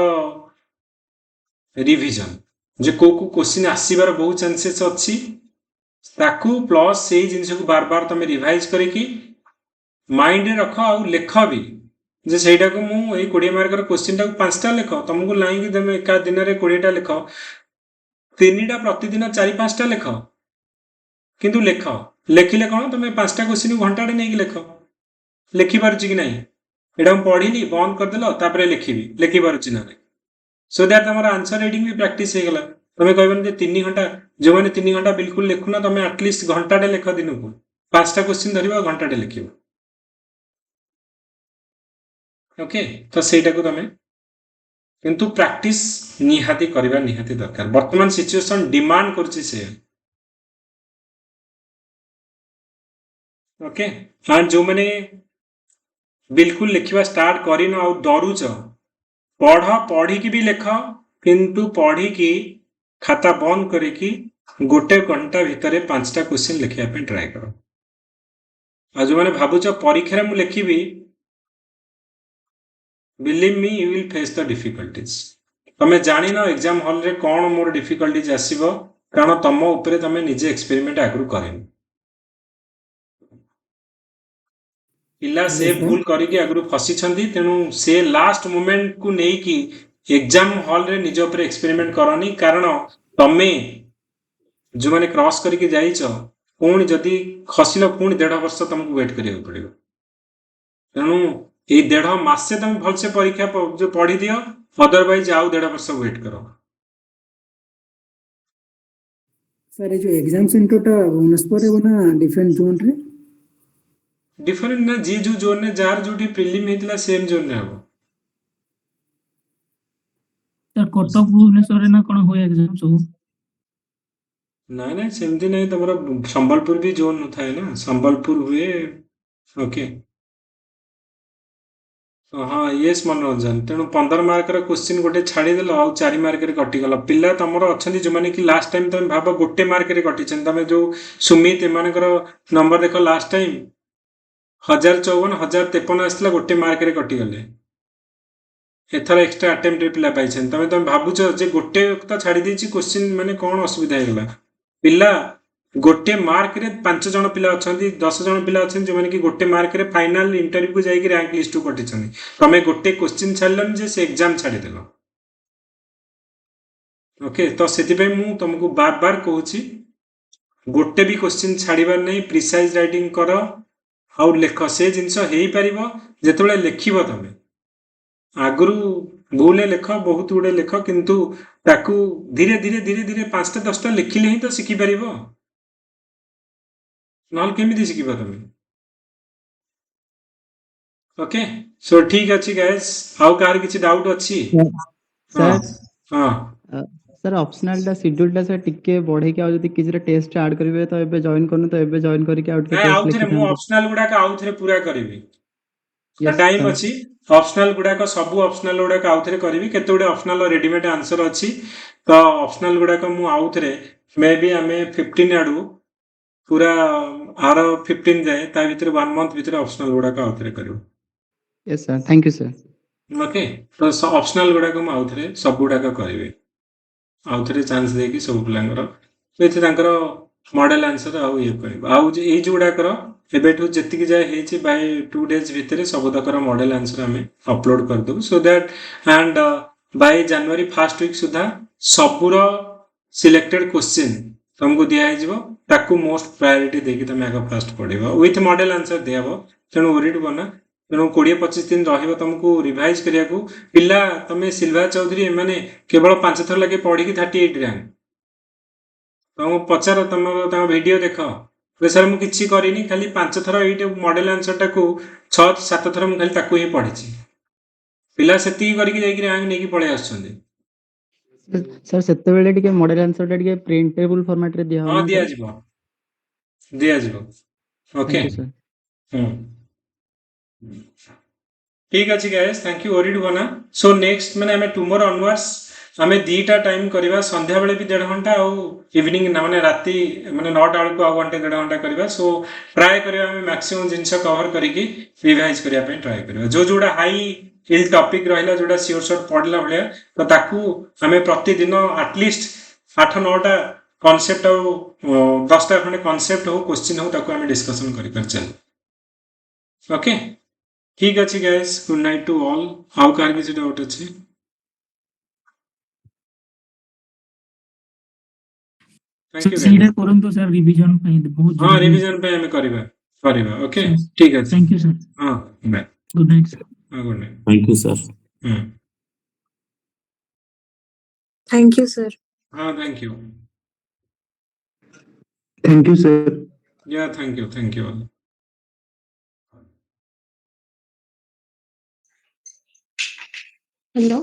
रिविजन जे को क्वेश्चन आसबार बहुत चांसेस अच्छी ताकू प्लस से जिनस को बार बार तुम रिवाइज करके माइंड रे रख आउ लेख भी जे सेटा को मु 20 मार्कर क्वेश्चन टाक 5टा लेख तुमको लाइन कि तुम एका दिन में 20टा लेख 3टा प्रतिदिन 4-5टा लेख किंतु लेख लेखिले कौन तुम 5टा क्वेश्चन घंटाटे नहीं लेख लिखिपार कि ना यहाँ पढ़ी बंद करदेल तापर लिखिपार ना सो दैट तुम आंसर राइटिंग भी प्रैक्टिस हो गला तुम कहबन 3 घंटा जो मैंने 3 घंटा बिल्कुल लिखुना तुम एटलिस्ट घंटाटे लेख दिन को 5टा क्वेश्चन धर घंटाटे लिख ओके तो सेटा को तुम किंतु प्रैक्टिस निहाती करबा निहाती दरकार वर्तमान सिचुएशन डिमांड करछि से ओके हाँ जो मैंने बिल्कुल लिखा स्टार्ट करिन आ डरुच पढ़ी की भी लिख किंतु पढ़ी की खाता बंद करिकी 1 घंटा भितर 5टा क्वेश्चन लिखा ट्राए कर आ जो मैंने भावुच परीक्षा मु लिखी believe me you will face the difficulties तमें जान एग्जाम हॉल रे कौन मोर डिफिकल्टीज आसीबो कारण तुम उपरे तमें निजे एक्सपेरिमेंट आगु करेन पिला से भूल करके आगु फसी तेणु से लास्ट मोमेंट को नहीं कि एग्जाम हॉल रे निज उपरे एक्सपेरिमेंट करनी कारण तमें जो मैंने क्रॉस करके जाइछ पुणी जदि खसिल पुणी 1.5 वर्ष तुमको वेट करिया पड़िबो तेणु ये 1.5 मासे तुम भलसे परीक्षा जो पढ़ी दियो अदरवाइज आउ 1.5 वर्ष वेट करो सर जो एग्जाम सेंटरटा भुवनेश्वर रे ना डिफरेंट जोन रे डिफरेंट ना जी जो जोन ने जार जोटी प्रीलिम हेतला सेम जोन रे हबो सर कटक भुवनेश्वर रे ना कोन होय एग्जाम सब ना सेमती नहीं तमरा संबलपुर भी जोन न थाए ना संबलपुर हुए ओके हाँ येस मनोरंजन तेणु 15 मार्कर क्वेश्चन गोटे छाड़ीदेल आ 4 मार्क कटिगल पिला तुम अच्छा जो मैंने कि लास्ट टाइम तुम भाव 1 मार्क कटी तुम जो सुमित एमानकर नंबर देख लास्ट टाइम 1054 1053 आसला 1 मार्क कटिगले एथर एक्स्ट्रा अटेम्प्ट पिला पाई तुम भावुच जे गोटे तो छाड़ी देछि क्वेश्चन माने कौन असुविधा होगला पिला गोटे मार्क रे 5 जन पिला अछंती 10 जन पिला अछंती जो माने कि गोटे मार्क रे फाइनल इंटरव्यू को जाई कि रैंक लिस्ट को कटि छनी तमे गोटे क्वेश्चन छाड़लन जे से एग्जाम छाड़ी देलो ओके तो सेति पे मु तुमको बार बार कहूची गोटे भी क्वेश्चन छाड़ीबार नहीं प्रिसाइज राइटिंग करो आ लेख से जिंस हेई परिबो जेतबेले लिखिबो तमे आगुरु भूले लेख बहुत गुड़े लेख किंतु ताकू धीरे धीरे धीरे धीरे 5टा 10टा लिखिले ही तो शिखि परिबो नल केमिति शिखिबो तमे ओके सो ठीक अछि गाइस हाउ कार किछि डाउट अछि सर हां सर ऑप्शनल दा शेड्यूल दा सर टिके बढ़े के आ जति किछि टेस्ट ऐड करबे तो एबे जॉइन करनु तो एबे जॉइन करके आउट के टेस्ट लिखि मु ऑप्शनल गुडा का आउथरे पूरा करबी टाइम अछि ऑप्शनल गुडा का सब ऑप्शनल गुडा का आउथरे करबी केते गुडा ऑप्शनल रेडीमेड आंसर अछि तो ऑप्शनल गुडा का मु आउथरे मे बी हमें 15 आडू पूरा आर 15 जाए ता भीतर 1 मंथ भीतर ऑप्शनल गुडा का आउथरे करबो yes sir thank you sir okay तो ऑप्शनल गुडा को मु आउथरे सब गुडा का करबी आउथरे चांस देकी सब पिलांगर एते तांकर मॉडल आंसर आउ ये कहब आउ ये जोड़ाकर एबेठू जेतिकी जाए हेची बाय 2 डेज भितर सबुतकर मॉडल आंसर आम अपलोड करदेबू सो दैट एंड बाय जनवरी फर्स्ट वीक सुधा सबूर सिलेक्टेड क्वेश्चन तुमको दिया ताकू मोस्ट प्रायोरिटी देकी तुम आगे फास्ट पढ़ विथ मॉडल आंसर दिहब तेणु ओरिड बना तेणु 20-25 दिन रही तुमको रिवाइज करिया पिला तुम सिल्वा चौधरी एमाने केवल 5 थर लगे पढ़ी 38 रैंक तुमको पचार तुम वीडियो देख सर मुझे किसी करनी खाली 5 थर ये मॉडल आंसर टाक 6-7 थर मुझे खाली ताकू ही पढ़ी पिला से करके रैंक नहीं पलि आसुँच सर सेतेबेले टिके मॉडल आंसर टा टिके प्रिंटेबल फॉर्मेट रे दिया हाँ दिया ओके थैंक यू सर ठीक अच्छे गाइस थैंक यू ओरिड बना सो नेक्स्ट मैंने हमें टुमोरो ऑनवर्ड्स हमें 2टा टाइम करवा संध्या बेले भी 1.5 घंटा और इवनिंग माने राति माने 9टा बेलू आ घंटे 1.5 घंटा करवा सो ट्राए करवा हमें मैक्सिमम जिनस कवर करके रिवाइज करने ट्राए करवा जो जोड़ा हाई हिल टॉपिक रहा जोड़ा सियोर शॉर्ट पढ़ला भाया तो ताकू हमें प्रतिदिन एटलिस्ट 8-9टा कॉन्सेप्ट और 10टा खंडे कॉन्सेप्ट हो क्वेश्चन हो ताकू हमें डिस्कशन कर चल ओके ठीक अच्छे guys good night to all how कार किसी डाउट अच्छे थैंक यू सीधे करंतु सर रिवीजन पे बहुत हाँ रिवीजन पे हमें करवा ओके Sir. ठीक है थैंक यू सर हाँ बाय गुड नाइट सर हाँ good night thank you sir Thank you, sir. हाँ thank you thank you sir या थैंक यू ऑल Hello.